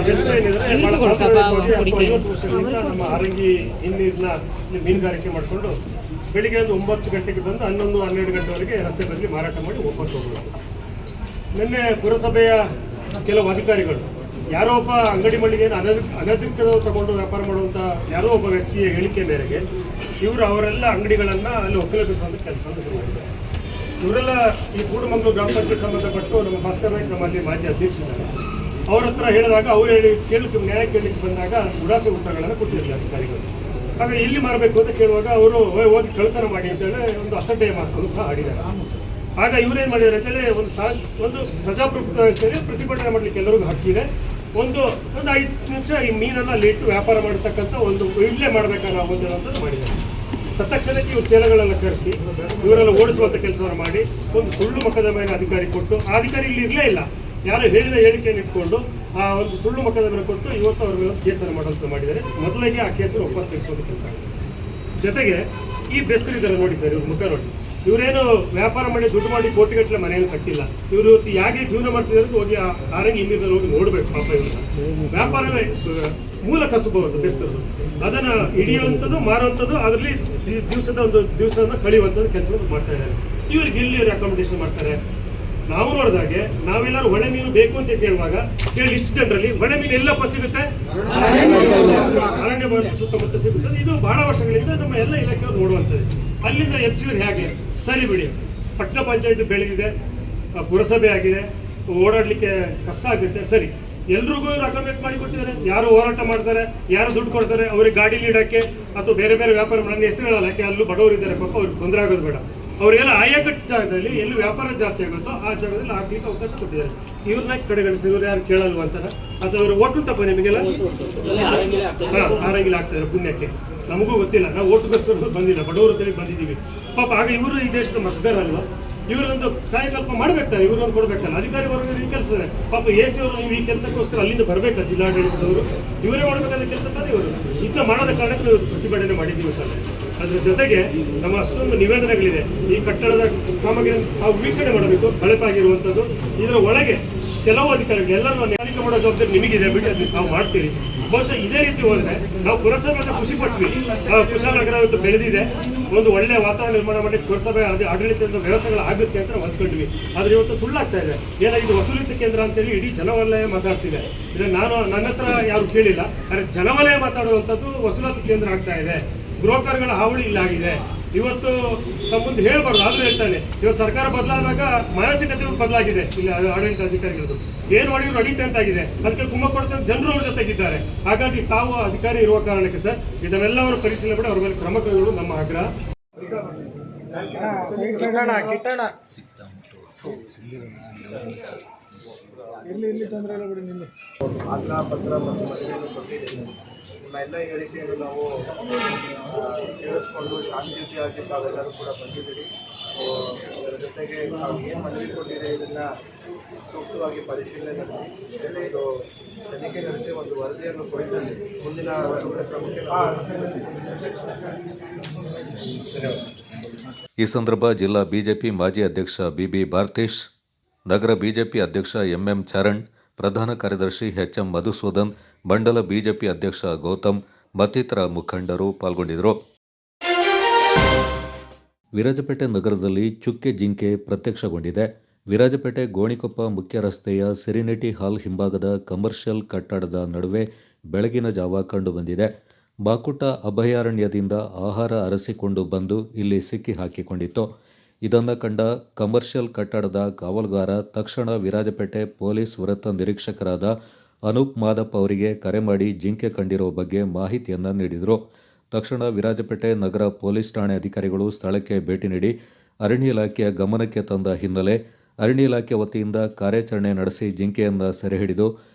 ಬೆಸ್ತ ಏನಿದ್ರೆ ಬಹಳ ಸಾಂಪ್ರದಾಯಿಕವಾಗಿ 50 ವರ್ಷಗಳಿಂದ ನಮ್ಮ ಆರಂಗಿ ಇನ್ನಿನ ಮೀನುಗಾರಿಕೆ ಮಾಡಿಕೊಂಡು ಬೆಳಿಗ್ಗೆ ಒಂದು 9 ಗಂಟೆಗೆ ಬಂದು 11-12 ಗಂಟೆವರೆಗೆ ರಸ್ತೆ ಬದಲಿ ಮಾರಾಟ ಮಾಡಿ ವಾಪಸ್ ಹೋಗೋದು. ನಿನ್ನೆ ಪುರಸಭೆಯ ಕೆಲವು ಅಧಿಕಾರಿಗಳು ಯಾರೋ ಒಬ್ಬ ಅಂಗಡಿ ಮಳಿಗೆಯನ್ನು ಅನಧಿಕೃತ ತಗೊಂಡು ವ್ಯಾಪಾರ ಮಾಡುವಂಥ ಯಾರೋ ಒಬ್ಬ ವ್ಯಕ್ತಿಯ ಹೇಳಿಕೆ ಮೇರೆಗೆ ಇವರು ಅವರೆಲ್ಲ ಅಂಗಡಿಗಳನ್ನು ಅಲ್ಲಿ ಒಕ್ಕಲೆಬ್ಬಿಸುವಂಥ ಕೆಲಸವನ್ನು ಮಾಡಿದ್ದಾರೆ. ಇವರೆಲ್ಲ ಈ ಕೂಡಮಂಗ್ಳೂರು ಗ್ರಾಮ ಪಂಚಾಯತ್ ಸಂಬಂಧಪಟ್ಟು ನಮ್ಮ ಭಾಸ್ಕರ್ ನಾಯ್ಕ ನಮ್ಮಲ್ಲಿ ಮಾಜಿ ಅಧ್ಯಕ್ಷರಿದ್ದಾರೆ. ಅವ್ರ ಹತ್ರ ಹೇಳಿದಾಗ ಅವ್ರು ನ್ಯಾಯ ಕೇಳಲಿಕ್ಕೆ ಬಂದಾಗ ಉಡಾಫೆ ಉತ್ತರಗಳನ್ನು ಕೊಟ್ಟಿರಲಿಲ್ಲ ಅಧಿಕಾರಿಗಳು. ಆಗ ಎಲ್ಲಿ ಮಾರಬೇಕು ಅಂತ ಕೇಳುವಾಗ ಅವರು ಹೋಗಿ ಕಳ್ತನ ಮಾಡಿ ಅಂತೇಳಿ ಒಂದು ಅಸಡ್ಡೆಯ ಮಾತನ್ನು ಸಹ ಆಡಿದ್ದಾರೆ. ಆಗ ಇವರೇನು ಮಾಡಿದ್ದಾರೆ ಅಂತೇಳಿ ಒಂದು ಪ್ರಜಾಪ್ರಭುತ್ವ ವ್ಯವಸ್ಥೆಯಲ್ಲಿ ಪ್ರತಿಭಟನೆ ಮಾಡಲಿಕ್ಕೆ ಎಲ್ಲರಿಗೂ ಹಕ್ಕಿದೆ. ಒಂದು 5 ನಿಮಿಷ ಈ ಮೀನನ್ನು ಅಲ್ಲಿ ಇಟ್ಟು ವ್ಯಾಪಾರ ಮಾಡತಕ್ಕಂಥ ಒಂದು ಇಲ್ಲೇ ಮಾಡಬೇಕಾ ನಾವು ಅನ್ನೋದು ಮಾಡಿದ್ದಾರೆ. ತತ್ಕ್ಷಣಕ್ಕೆ ಇವ್ರು ಚೇಲಗಳೆಲ್ಲ ಕರೆಸಿ ಇವರೆಲ್ಲ ಓಡಿಸುವಂಥ ಕೆಲಸವನ್ನು ಮಾಡಿ ಒಂದು ಸುಳ್ಳು ಮೊಕದ್ದಮೆಯನ್ನು ಅಧಿಕಾರಿ ಕೊಟ್ಟು ಆ ಅಧಿಕಾರಿ ಇಲ್ಲಿ ಇರಲೇ ಇಲ್ಲ, ಯಾರು ಹೇಳಿದ ಹೇಳಿಕೆಯನ್ನು ಇಟ್ಕೊಂಡು ಆ ಒಂದು ಸುಳ್ಳು ಮೊಕದ್ದಮೆಯನ್ನು ಕೊಟ್ಟು ಇವತ್ತು ಅವ್ರ ಮೇಲೆ ಕೇಸನ್ನು ಮಾಡೋದು ಮಾಡಿದ್ದಾರೆ. ಮೊದಲಿಗೆ ಆ ಕೇಸನ್ನು ವಾಪಸ್ ತೆಗೆಸುವಂಥ ಕೆಲಸ ಆಗಿದೆ. ಜೊತೆಗೆ ಈ ಬೆಸ್ತರಿದ್ದಾರೆ ನೋಡಿ ಸರ್, ಇವ್ರ ಮುಖ ನೋಡಿ, ಇವರೇನು ವ್ಯಾಪಾರ ಮಾಡಿ ದುಡ್ಡು ಮಾಡಿ ಕೋಟಿಗಟ್ಟಲೆ ಮನೆಯನ್ನು ಕಟ್ಟಿಲ್ಲ. ಇವರು ಹೇಗೆ ಜೀವನ ಮಾಡ್ತಿದ್ದಾರೆ ಅಂತ ಹೋಗಿ ಆರಂಗಿ ಹಿಂದಿನಲ್ಲಿ ಹೋಗಿ ನೋಡ್ಬೇಕು ಪಾಪ. ಇವ್ರನ್ನ ವ್ಯಾಪಾರವೇ ಮೂಲ ಕಸುಬು ಅವ್ರದ್ದು ಬೆಸ್ತರದು, ಅದನ್ನು ಹಿಡಿಯುವಂಥದ್ದು ಮಾರುವಂಥದ್ದು, ಅದರಲ್ಲಿ ದಿವಸವನ್ನು ಕಳೆಯುವಂಥದ್ದು ಕೆಲಸವನ್ನು ಮಾಡ್ತಾ ಇದ್ದಾರೆ. ಇವ್ರಿಗೆ ಎಲ್ಲಿ ಇವರು ಅಕಾಮಿಡೇಷನ್ ಮಾಡ್ತಾರೆ? ನಾವು ನೋಡಿದಾಗೆ ನಾವೆಲ್ಲರೂ ಒಳ್ಳೆ ಮೀನು ಬೇಕು ಅಂತ ಕೇಳುವಾಗ ಇಷ್ಟು ಜನರಲ್ಲಿ ಒಳ್ಳೆ ಮೀನು ಎಲ್ಲಪ್ಪ ಸಿಗುತ್ತೆ? ಅರಣ್ಯ ಸುತ್ತಮುತ್ತ ಸಿಗುತ್ತದೆ. ಇದು ಬಹಳ ವರ್ಷಗಳಿಂದ ನಮ್ಮ ಎಲ್ಲ ಇಲಾಖೆಯವರು ನೋಡುವಂಥದ್ದು. ಅಲ್ಲಿಂದ ಎಬ್ಸಿದ್ರೆ ಹೇಗೆ? ಸರಿ ಬಿಡಿ, ಪಟ್ಟಣ ಪಂಚಾಯತ್ ಬೆಳೆದಿದೆ, ಪುರಸಭೆ ಆಗಿದೆ, ಓಡಾಡಲಿಕ್ಕೆ ಕಷ್ಟ ಆಗುತ್ತೆ, ಸರಿ. ಎಲ್ರಿಗೂ ಅಕಾಮಿಡೇಟ್ ಮಾಡಿ ಕೊಟ್ಟಿದ್ದಾರೆ. ಯಾರು ಹೋರಾಟ ಮಾಡ್ತಾರೆ, ಯಾರು ದುಡ್ಡು ಕೊಡ್ತಾರೆ, ಅವ್ರಿಗೆ ಗಾಡಿ ಇಡಕ್ಕೆ ಅಥವಾ ಬೇರೆ ಬೇರೆ ವ್ಯಾಪಾರ ನನ್ನ ಹೆಸರು ಹೇಳಲ್ಲ, ಯಾಕೆ ಅಲ್ಲೂ ಬಡವರು ಇದ್ದಾರೆ ಪಾಪ, ಅವ್ರಿಗೆ ತೊಂದರೆ ಆಗೋದು ಬೇಡ. ಅವರಿಗೆಲ್ಲ ಆಯಾಕಟ್ಟು ಜಾಗದಲ್ಲಿ ಎಲ್ಲಿ ವ್ಯಾಪಾರ ಜಾಸ್ತಿ ಆಗುತ್ತೋ ಆ ಜಾಗದಲ್ಲಿ ಹಾಕ್ಲಿಕ್ಕೆ ಅವಕಾಶ ಕೊಟ್ಟಿದ್ದಾರೆ. ಇವ್ರನ್ನ ಕಡೆಗಣಿಸಿ ಇವ್ರು ಯಾರು ಕೇಳಲ್ವ ಅಂತಾರ ಅಥವಾ ಇವರು ಓಟು ತಪ್ಪ ನಿಮಗೆಲ್ಲ ಆರಂಗಿಲ್ಲ ಆಗ್ತಿದ್ದಾರೆ ಪುಣ್ಯಕ್ಕೆ. ನಮಗೂ ಗೊತ್ತಿಲ್ಲ, ನಾವು ಓಟುಗೋಸ್ಕರ ಬಂದಿಲ್ಲ, ಬಡವರು ಅಂತೇಳಿ ಬಂದಿದ್ದೀವಿ ಪಾಪ. ಆಗ ಇವರು ಈ ದೇಶದ ಮತದಾರಲ್ವ, ಇವರೊಂದು ಕಾಯಕಲ್ಪ ಮಾಡ್ಬೇಕಾರೆ, ಇವ್ರೊಂದು ಕೊಡ್ಬೇಕಲ್ಲ. ಅಧಿಕಾರಿ ವರ್ಗ ಈ ಕೆಲಸ ಪಾಪ AC ಅವರು ನೀವು ಈ ಕೆಲಸಕ್ಕೋಸ್ಕರ ಅಲ್ಲಿಂದ ಬರಬೇಕಾ? ಜಿಲ್ಲಾಡಳಿತದವರು ಇವರೇ ಮಾಡಬೇಕಾದ ಕೆಲಸ ತಾನೇ ಇವರು. ಇದನ್ನ ಮಾಡೋದ ಕಾರಣಕ್ಕೆ ನಾವು ಪ್ರತಿಭಟನೆ ಮಾಡಿದ್ದೀವಿ ಸರ್. ಅದ್ರ ಜೊತೆಗೆ ನಮ್ಮ ಅಷ್ಟೊಂದು ನಿವೇದನೆಗಳಿದೆ. ಈ ಕಟ್ಟಡದ ಕಾಮಗಾರಿ ನಾವು ವೀಕ್ಷಣೆ ಮಾಡಬೇಕು, ಕಳಪಾಗಿರುವಂಥದ್ದು. ಇದರ ಒಳಗೆ ಕೆಲವು ಅಧಿಕಾರಿಗಳು ಎಲ್ಲರೂ ತನಿಖೆ ಮಾಡೋ ಜವಾಬ್ದಾರಿ ನಿಮಗಿದೆ, ಬಿಟ್ಟು ನಾವು ಮಾಡ್ತೀರಿ. ಬಹುಶಃ ಇದೇ ರೀತಿ ಹೋದ್ರೆ ನಾವು ಪುರಸಭೆ ಖುಷಿ ಪಟ್ವಿ. ಕುಶಾಲನಗರ ಇವತ್ತು ಬೆಳೆದಿದೆ, ಒಂದು ಒಳ್ಳೆ ವಾತಾವರಣ ನಿರ್ಮಾಣ ಮಾಡಿ ಪುರಸಭೆ ಆಡಳಿತದ ವ್ಯವಸ್ಥೆಗಳು ಆಗುತ್ತೆ ಅಂತ ನಾವು ಅಂದ್ಕೊಂಡ್ವಿ. ಆದ್ರೆ ಇವತ್ತು ಸುಳ್ಳಾಗ್ತಾ ಇದೆ. ಇದು ವಸೂಲಿತ ಕೇಂದ್ರ ಅಂತೇಳಿ ಇಡೀ ಜನವಲಯ ಮಾತಾಡ್ತಿದೆ. ಇದನ್ನ ನಾನು ನನ್ನ ಹತ್ರ ಯಾರು ಕೇಳಿಲ್ಲ, ಆದರೆ ಜನವಲಯ ಮಾತಾಡುವಂಥದ್ದು ವಸೂಲಾತಿ ಕೇಂದ್ರ ಆಗ್ತಾ ಇದೆ. ಬ್ರೋಕರ್ಗಳ ಹಾವಳಿ ಇಲ್ಲಾಗಿದೆ. ಇವತ್ತು ನಮ್ಮ ಮುಂದೆ ಹೇಳ್ಬಾರ್ದು, ಆದ್ರೂ ಹೇಳ್ತಾನೆ. ಇವತ್ತು ಸರ್ಕಾರ ಬದಲಾದಾಗ ಮಾನಸಿಕತೆ ಬದಲಾಗಿದೆ ಇಲ್ಲಿ ಆಡಳಿತ ಅಧಿಕಾರಿಗಳದ್ದು. ಏನು ಮಾಡಿದ್ರು ನಡೀತೆ ಅಂತಾಗಿದೆ. ಅದಕ್ಕೆ ಕುಮ್ಮ ಕೊಡ್ತಾರೆ, ಜನರು ಅವ್ರ ಜೊತೆಗಿದ್ದಾರೆ. ಹಾಗಾಗಿ ತಾವು ಅಧಿಕಾರಿ ಇರುವ ಕಾರಣಕ್ಕೆ ಸರ್ ಇದನ್ನೆಲ್ಲವರು ಪರಿಶೀಲನೆ ಮಾಡಿ ಅವ್ರ ಮೇಲೆ ಕ್ರಮ ಕೈಗೊಳ್ಳುವುದು ನಮ್ಮ ಆಗ್ರಹ. ಆಗ್ರಹ ಪತ್ರ ಮತ್ತು ಮನವಿಯನ್ನು ಕೊಟ್ಟಿದ್ದೀವಿ. ನಿಮ್ಮ ಎಲ್ಲ ಹೇಳಿಕೆಯನ್ನು ನಾವು ಕೇಳಿಸ್ಕೊಂಡು ಶಾಂತಿಯುತಿಯಾಗಿ ತಾವೆಲ್ಲರೂ ಕೂಡ ಬಂದಿದ್ದೀರಿ. ಇದರ ಜೊತೆಗೆ ನಾವು ಏನು ಮನವಿ ಕೊಟ್ಟಿದೆ ಇದನ್ನು ಸೂಕ್ತವಾಗಿ ಪರಿಶೀಲನೆ ನಡೆಸಿ ಇದು ತನಿಖೆ ನಡೆಸಿ ಒಂದು ವರದಿಯನ್ನು ಕೊಡಿದಲ್ಲಿ ಮುಂದಿನ ಕ್ರಮಕ್ಕೆ ಈ ಸಂದರ್ಭ ಜಿಲ್ಲಾ ಬಿಜೆಪಿ ಮಾಜಿ ಅಧ್ಯಕ್ಷ ಬಿಬಿ ಭಾರತೇಶ್, ನಗರ ಬಿಜೆಪಿ ಅಧ್ಯಕ್ಷ ಎಂಎಂ ಚರಣ್, ಪ್ರಧಾನ ಕಾರ್ಯದರ್ಶಿ ಎಚ್ಎಂ ಮಧುಸೂದನ್, ಮಂಡಲ ಬಿಜೆಪಿ ಅಧ್ಯಕ್ಷ ಗೌತಮ್ ಮತ್ತಿತರ ಮುಖಂಡರು ಪಾಲ್ಗೊಂಡಿದ್ದರು. ವಿರಾಜಪೇಟೆ ನಗರದಲ್ಲಿ ಚುಕ್ಕೆ ಜಿಂಕೆ ಪ್ರತ್ಯಕ್ಷಗೊಂಡಿದೆ. ವಿರಾಜಪೇಟೆ ಗೋಣಿಕೊಪ್ಪ ಮುಖ್ಯ ರಸ್ತೆಯ ಸೆರಿನಿಟಿ ಹಾಲ್ ಹಿಂಭಾಗದ ಕಮರ್ಷಿಯಲ್ ಕಟ್ಟಡದ ನಡುವೆ ಬೆಳಗಿನ ಜಾವ ಕಂಡುಬಂದಿದೆ. ಬಾಕುಟ ಅಭಯಾರಣ್ಯದಿಂದ ಆಹಾರ ಅರಸಿಕೊಂಡು ಬಂದು ಇಲ್ಲಿ ಸಿಕ್ಕಿ ಹಾಕಿಕೊಂಡಿತ್ತು. ಇದನ್ನು ಕಂಡ ಕಮರ್ಷಿಯಲ್ ಕಟ್ಟಡದ ಕಾವಲುಗಾರ ತಕ್ಷಣ ವಿರಾಜಪೇಟೆ ಪೊಲೀಸ್ ವೃತ್ತ ನಿರೀಕ್ಷಕರಾದ ಅನೂಪ್ ಮಾದಪ್ಪ ಅವರಿಗೆ ಕರೆ ಮಾಡಿ ಜಿಂಕೆ ಕಂಡಿರುವ ಬಗ್ಗೆ ಮಾಹಿತಿಯನ್ನು ನೀಡಿದರು. ತಕ್ಷಣ ವಿರಾಜಪೇಟೆ ನಗರ ಪೊಲೀಸ್ ಠಾಣೆ ಅಧಿಕಾರಿಗಳು ಸ್ಥಳಕ್ಕೆ ಭೇಟಿ ನೀಡಿ ಅರಣ್ಯ ಇಲಾಖೆಯ ಗಮನಕ್ಕೆ ತಂದ ಹಿನ್ನೆಲೆ ಅರಣ್ಯ ಇಲಾಖೆ ವತಿಯಿಂದ ಕಾರ್ಯಾಚರಣೆ ನಡೆಸಿ ಜಿಂಕೆಯನ್ನು ಸೆರೆಹಿಡಿದು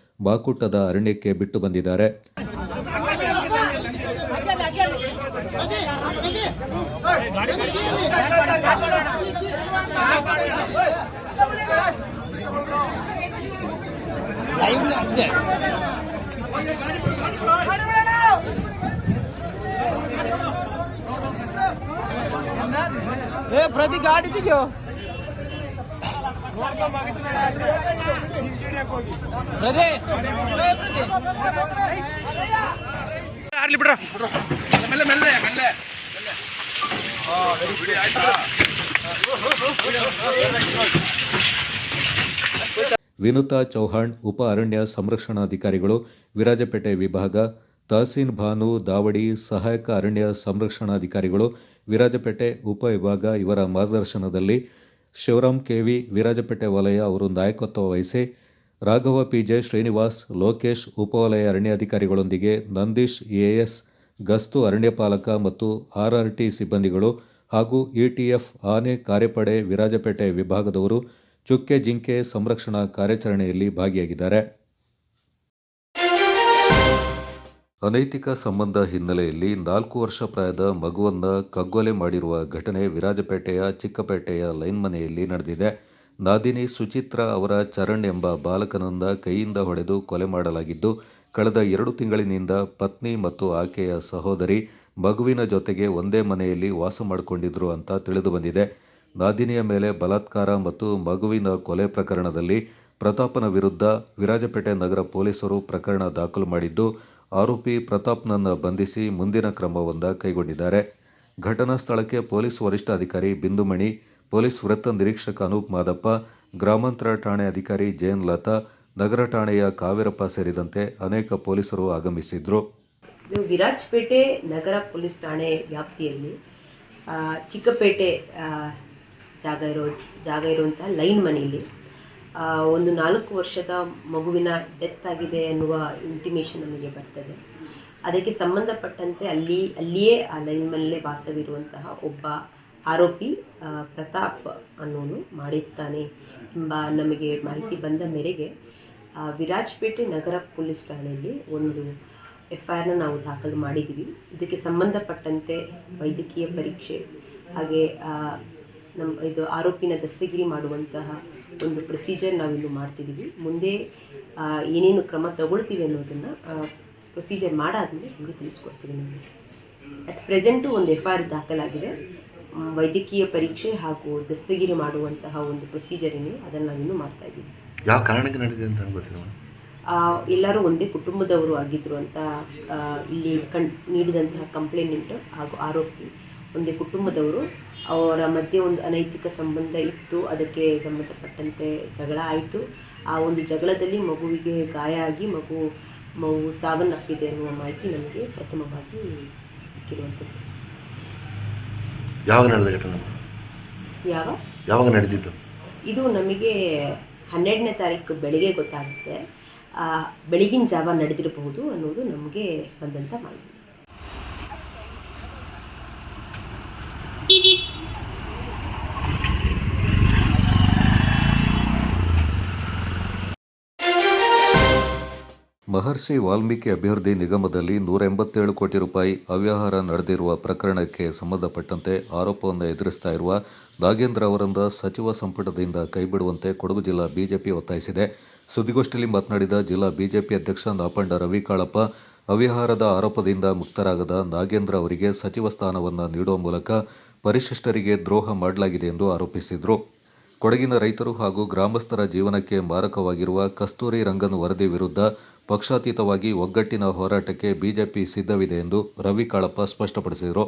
ಬಾಕುಟದ ಅರಣ್ಯಕ್ಕೆ ಬಿಟ್ಟು ಬಂದಿದ್ದಾರೆ. ಪ್ರತಿ ಗಾಡಿ ತೆಗಿಯೋ ಆರ್ಲಿ ಬಿಡ್ರ ಮೆಲ್ಲೆ ಮೆಲ್ಲೆ ಮೆಲ್ಲೆ. ವಿನುತಾ ಚೌಹಾಣ್, ಉಪ ಅರಣ್ಯ ಸಂರಕ್ಷಣಾಧಿಕಾರಿಗಳು, ವಿರಾಜಪೇಟೆ ವಿಭಾಗ, ತಹಸೀನ್ ಭಾನು ದಾವಡಿ, ಸಹಾಯಕ ಅರಣ್ಯ ಸಂರಕ್ಷಣಾಧಿಕಾರಿಗಳು, ವಿರಾಜಪೇಟೆ ಉಪವಿಭಾಗ ಇವರ ಮಾರ್ಗದರ್ಶನದಲ್ಲಿ ಶಿವರಾಮ್ ಕೆವಿ, ವಿರಾಜಪೇಟೆ ವಲಯ ಅವರು ನಾಯಕತ್ವ ವಹಿಸಿ ರಾಘವ ಪಿಜೆ, ಶ್ರೀನಿವಾಸ್, ಲೋಕೇಶ್ ಉಪವಲಯ ಅರಣ್ಯಾಧಿಕಾರಿಗಳೊಂದಿಗೆ ನಂದೀಶ್ ಎಎಸ್, ಗಸ್ತು ಅರಣ್ಯಪಾಲಕ ಮತ್ತು RRT ಸಿಬ್ಬಂದಿಗಳು ಹಾಗೂ ETF ಆನೆ ಕಾರ್ಯಪಡೆ ವಿರಾಜಪೇಟೆ ವಿಭಾಗದವರು ಚುಕ್ಕೆ ಜಿಂಕೆ ಸಂರಕ್ಷಣಾ ಕಾರ್ಯಾಚರಣೆಯಲ್ಲಿ ಭಾಗಿಯಾಗಿದ್ದಾರೆ. ಅನೈತಿಕ ಸಂಬಂಧ ಹಿನ್ನೆಲೆಯಲ್ಲಿ 4 ವರ್ಷ ಪ್ರಾಯದ ಮಗುವನ್ನು ಕಗ್ಗೊಲೆ ಮಾಡಿರುವ ಘಟನೆ ವಿರಾಜಪೇಟೆಯ ಚಿಕ್ಕಪೇಟೆಯ ಲೈನ್ ಮನೆಯಲ್ಲಿ ನಡೆದಿದೆ. ನಾದಿನಿ ಸುಚಿತ್ರಾ ಅವರ ಚರಣ್ ಎಂಬ ಬಾಲಕನನ್ನ ಕೈಯಿಂದ ಹೊಡೆದು ಕೊಲೆ ಮಾಡಲಾಗಿದ್ದು, ಕಳೆದ 2 ತಿಂಗಳಿನಿಂದ ಪತ್ನಿ ಮತ್ತು ಆಕೆಯ ಸಹೋದರಿ ಮಗುವಿನ ಜೊತೆಗೆ ಒಂದೇ ಮನೆಯಲ್ಲಿ ವಾಸ ಮಾಡಿಕೊಂಡಿದ್ರು ಅಂತ ತಿಳಿದುಬಂದಿದೆ. ನಾದಿನಿಯ ಮೇಲೆ ಬಲಾತ್ಕಾರ ಮತ್ತು ಮಗುವಿನ ಕೊಲೆ ಪ್ರಕರಣದಲ್ಲಿ ಪ್ರತಾಪ್ನ ವಿರುದ್ಧ ವಿರಾಜಪೇಟೆ ನಗರ ಪೊಲೀಸರು ಪ್ರಕರಣ ದಾಖಲು ಮಾಡಿದ್ದು, ಆರೋಪಿ ಪ್ರತಾಪ್ನನ್ನು ಬಂಧಿಸಿ ಮುಂದಿನ ಕ್ರಮವನ್ನು ಕೈಗೊಂಡಿದ್ದಾರೆ. ಘಟನಾ ಸ್ಥಳಕ್ಕೆ ಪೊಲೀಸ್ ವರಿಷ್ಠಾಧಿಕಾರಿ ಬಿಂದುಮಣಿ, ಪೊಲೀಸ್ ವೃತ್ತ ನಿರೀಕ್ಷಕ ಅನೂಪ್ ಮಾದಪ್ಪ, ಗ್ರಾಮಾಂತರ ಠಾಣೆ ಅಧಿಕಾರಿ ಜಯನ್ ಲತಾ, ನಗರ ಠಾಣೆಯ ಕಾವೇರಪ್ಪ ಸೇರಿದಂತೆ ಅನೇಕ ಪೊಲೀಸರು ಆಗಮಿಸಿದ್ರು. ವಿರಾಜಪೇಟೆ ನಗರ ಪೊಲೀಸ್ ಠಾಣೆ ವ್ಯಾಪ್ತಿಯಲ್ಲಿ ಚಿಕ್ಕಪೇಟೆ ಜಾಗ ಇರುವಂತಹ ಲೈನ್ ಮನೆಯಲ್ಲಿ ಒಂದು 4 ವರ್ಷದ ಮಗುವಿನ ಡೆತ್ ಆಗಿದೆ ಎನ್ನುವ ಇಂಟಿಮೇಷನ್ ನಮಗೆ ಬರ್ತದೆ. ಅದಕ್ಕೆ ಸಂಬಂಧಪಟ್ಟಂತೆ ಅಲ್ಲಿಯೇ ಆ ಲೈನ್ ಮನೆಯಲ್ಲೇ ವಾಸವಿರುವಂತಹ ಒಬ್ಬ ಆರೋಪಿ ಪ್ರತಾಪ್ ಅನ್ನೋನು ಮಾಡಿರ್ತಾನೆ ಎಂಬ ನಮಗೆ ಮಾಹಿತಿ ಬಂದ ಮೇರೆಗೆ ವಿರಾಜಪೇಟೆ ನಗರ ಪೊಲೀಸ್ ಠಾಣೆಯಲ್ಲಿ ಒಂದು FIR ನಾವು ದಾಖಲು ಮಾಡಿದ್ವಿ. ಇದಕ್ಕೆ ಸಂಬಂಧಪಟ್ಟಂತೆ ವೈದ್ಯಕೀಯ ಪರೀಕ್ಷೆ ಹಾಗೆ ಇದು ಆರೋಪಿನ ದಸ್ತಗಿರಿ ಮಾಡುವಂತಹ ಒಂದು ಪ್ರೊಸೀಜರ್ ನಾವಿನ್ನು ಮಾಡ್ತಿದ್ದೀವಿ. ಮುಂದೆ ಏನೇನು ಕ್ರಮ ತಗೊಳ್ತೀವಿ ಅನ್ನೋದನ್ನು ಪ್ರೊಸೀಜರ್ ಮಾಡಾದ್ಮೇಲೆ ನಿಮಗೆ ತಿಳಿಸ್ಕೊಡ್ತೀವಿ. ನಮಗೆ ಅಟ್ ಪ್ರೆಸೆಂಟು ಒಂದು FIR ದಾಖಲಾಗಿದೆ. ವೈದ್ಯಕೀಯ ಪರೀಕ್ಷೆ ಹಾಗೂ ದಸ್ತಗಿರಿ ಮಾಡುವಂತಹ ಒಂದು ಪ್ರೊಸೀಜರ್ ಏನಿದೆ ಅದನ್ನು ನಾವಿನ್ನು ಮಾಡ್ತಾ ಇದ್ದೀವಿ. ಯಾವ ಕಾರಣಕ್ಕೆ ನಡೆದಿದೆ ಅಂತ ಗೊತ್ತಿಲ್ಲ. ಎಲ್ಲರೂ ಒಂದೇ ಕುಟುಂಬದವರು ಆಗಿದ್ದರು ಅಂತ ಇಲ್ಲಿ ನೀಡಿದಂತಹ ಕಂಪ್ಲೇಂಟ್ ಹಾಗೂ ಆರೋಪಿ ಒಂದೇ ಕುಟುಂಬದವರು. ಅವರ ಮಧ್ಯೆ ಒಂದು ಅನೈತಿಕ ಸಂಬಂಧ ಇತ್ತು. ಅದಕ್ಕೆ ಸಂಬಂಧಪಟ್ಟಂತೆ ಜಗಳ ಆಯಿತು. ಆ ಒಂದು ಜಗಳದಲ್ಲಿ ಮಗುವಿಗೆ ಗಾಯ ಆಗಿ ಮಗು ಸಾವನ್ನಪ್ಪಿದೆ ಅನ್ನುವ ಮಾಹಿತಿ ನಮಗೆ ಪ್ರಥಮವಾಗಿ ಸಿಕ್ಕಿರುವಂಥದ್ದು. ಯಾವಾಗ ನಡೆದ ಘಟನೆ? ಯಾವಾಗ ನಡೆದಿದ್ದು? ಇದು ನಮಗೆ 12ನೇ ತಾರೀಕು ಬೆಳಿಗ್ಗೆ ಗೊತ್ತಾಗುತ್ತೆ. ಬೆಳಗಿನ ಜಾವ ನಡೆದಿರಬಹುದು ಅನ್ನೋದು ನಮಗೆ ಬಂದಂಥ ಮಾಹಿತಿ. ಮಹರ್ಷಿ ವಾಲ್ಮೀಕಿ ಅಭಿವೃದ್ಧಿ ನಿಗಮದಲ್ಲಿ 187 ಕೋಟಿ ರೂಪಾಯಿ ಅವ್ಯವಹಾರ ನಡೆದಿರುವ ಪ್ರಕರಣಕ್ಕೆ ಸಂಬಂಧಪಟ್ಟಂತೆ ಆರೋಪವನ್ನು ಎದುರಿಸ್ತಾ ಇರುವ ನಾಗೇಂದ್ರ ಅವರನ್ನು ಸಚಿವ ಸಂಪುಟದಿಂದ ಕೈಬಿಡುವಂತೆ ಕೊಡಗು ಜಿಲ್ಲಾ ಬಿಜೆಪಿ ಒತ್ತಾಯಿಸಿದೆ. ಸುದ್ದಿಗೋಷ್ಠಿಯಲ್ಲಿ ಮಾತನಾಡಿದ ಜಿಲ್ಲಾ ಬಿಜೆಪಿ ಅಧ್ಯಕ್ಷ ನಾಪಂಡ ರವಿ ಕಾಳಪ್ಪ, ಅವ್ಯವಹಾರದ ಆರೋಪದಿಂದ ಮುಕ್ತರಾಗದ ನಾಗೇಂದ್ರ ಅವರಿಗೆ ಸಚಿವ ಸ್ಥಾನವನ್ನು ನೀಡುವ ಮೂಲಕ ಪರಿಶಿಷ್ಟರಿಗೆ ದ್ರೋಹ ಮಾಡಲಾಗಿದೆ ಎಂದು ಆರೋಪಿಸಿದರು. ಕೊಡಗಿನ ರೈತರು ಹಾಗೂ ಗ್ರಾಮಸ್ಥರ ಜೀವನಕ್ಕೆ ಮಾರಕವಾಗಿರುವ ಕಸ್ತೂರಿ ರಂಗನ್ ವರದಿ ವಿರುದ್ಧ ಪಕ್ಷಾತೀತವಾಗಿ ಒಗ್ಗಟ್ಟಿನ ಹೋರಾಟಕ್ಕೆ ಬಿಜೆಪಿ ಸಿದ್ಧವಿದೆ ಎಂದು ರವಿ ಕಾಳಪ್ಪ ಸ್ಪಷ್ಟಪಡಿಸಿದರು.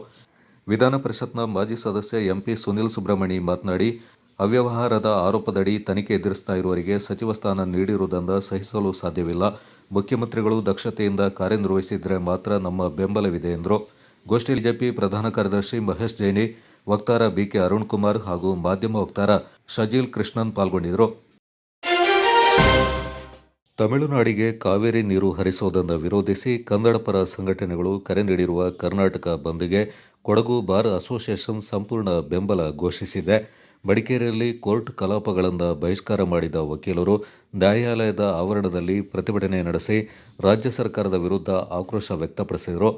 ವಿಧಾನ ಪರಿಷತ್ನ ಮಾಜಿ ಸದಸ್ಯ ಎಂಪಿ ಸುನಿಲ್ ಸುಬ್ರಹ್ಮಣಿ ಮಾತನಾಡಿ, ಅವ್ಯವಹಾರದ ಆರೋಪದಡಿ ತನಿಖೆ ಎದುರಿಸ್ತಾ ಇರುವವರಿಗೆ ಸಚಿವ ಸ್ಥಾನ ನೀಡಿರುವುದನ್ನು ಸಹಿಸಲು ಸಾಧ್ಯವಿಲ್ಲ. ಮುಖ್ಯಮಂತ್ರಿಗಳು ದಕ್ಷತೆಯಿಂದ ಕಾರ್ಯನಿರ್ವಹಿಸಿದರೆ ಮಾತ್ರ ನಮ್ಮ ಬೆಂಬಲವಿದೆ ಎಂದರು. ಗೋಷ್ಠಿಯಲ್ಲಿ ಬಿಜೆಪಿ ಪ್ರಧಾನ ಕಾರ್ಯದರ್ಶಿ ಮಹೇಶ್ ಜೈನಿ, ವಕ್ತಾರ ಬಿಕೆ ಅರುಣ್ ಕುಮಾರ್ ಹಾಗೂ ಮಾಧ್ಯಮ ವಕ್ತಾರ ಶಜೀಲ್ ಕೃಷ್ಣನ್ ಪಾಲ್ಗೊಂಡಿದ್ದರು. ತಮಿಳುನಾಡಿಗೆ ಕಾವೇರಿ ನೀರು ಹರಿಸುವುದನ್ನು ವಿರೋಧಿಸಿ ಕನ್ನಡಪರ ಸಂಘಟನೆಗಳು ಕರೆ ನೀಡಿರುವ ಕರ್ನಾಟಕ ಬಂದ್ಗೆ ಕೊಡಗು ಬಾರ್ ಅಸೋಸಿಯೇಷನ್ ಸಂಪೂರ್ಣ ಬೆಂಬಲ ಘೋಷಿಸಿದೆ. ಮಡಿಕೇರಿಯಲ್ಲಿ ಕೋರ್ಟ್ ಕಲಾಪಗಳನ್ನು ಬಹಿಷ್ಕಾರ ಮಾಡಿದ ವಕೀಲರು ನ್ಯಾಯಾಲಯದ ಆವರಣದಲ್ಲಿ ಪ್ರತಿಭಟನೆ ನಡೆಸಿ ರಾಜ್ಯ ಸರ್ಕಾರದ ವಿರುದ್ಧ ಆಕ್ರೋಶ ವ್ಯಕ್ತಪಡಿಸಿದರು.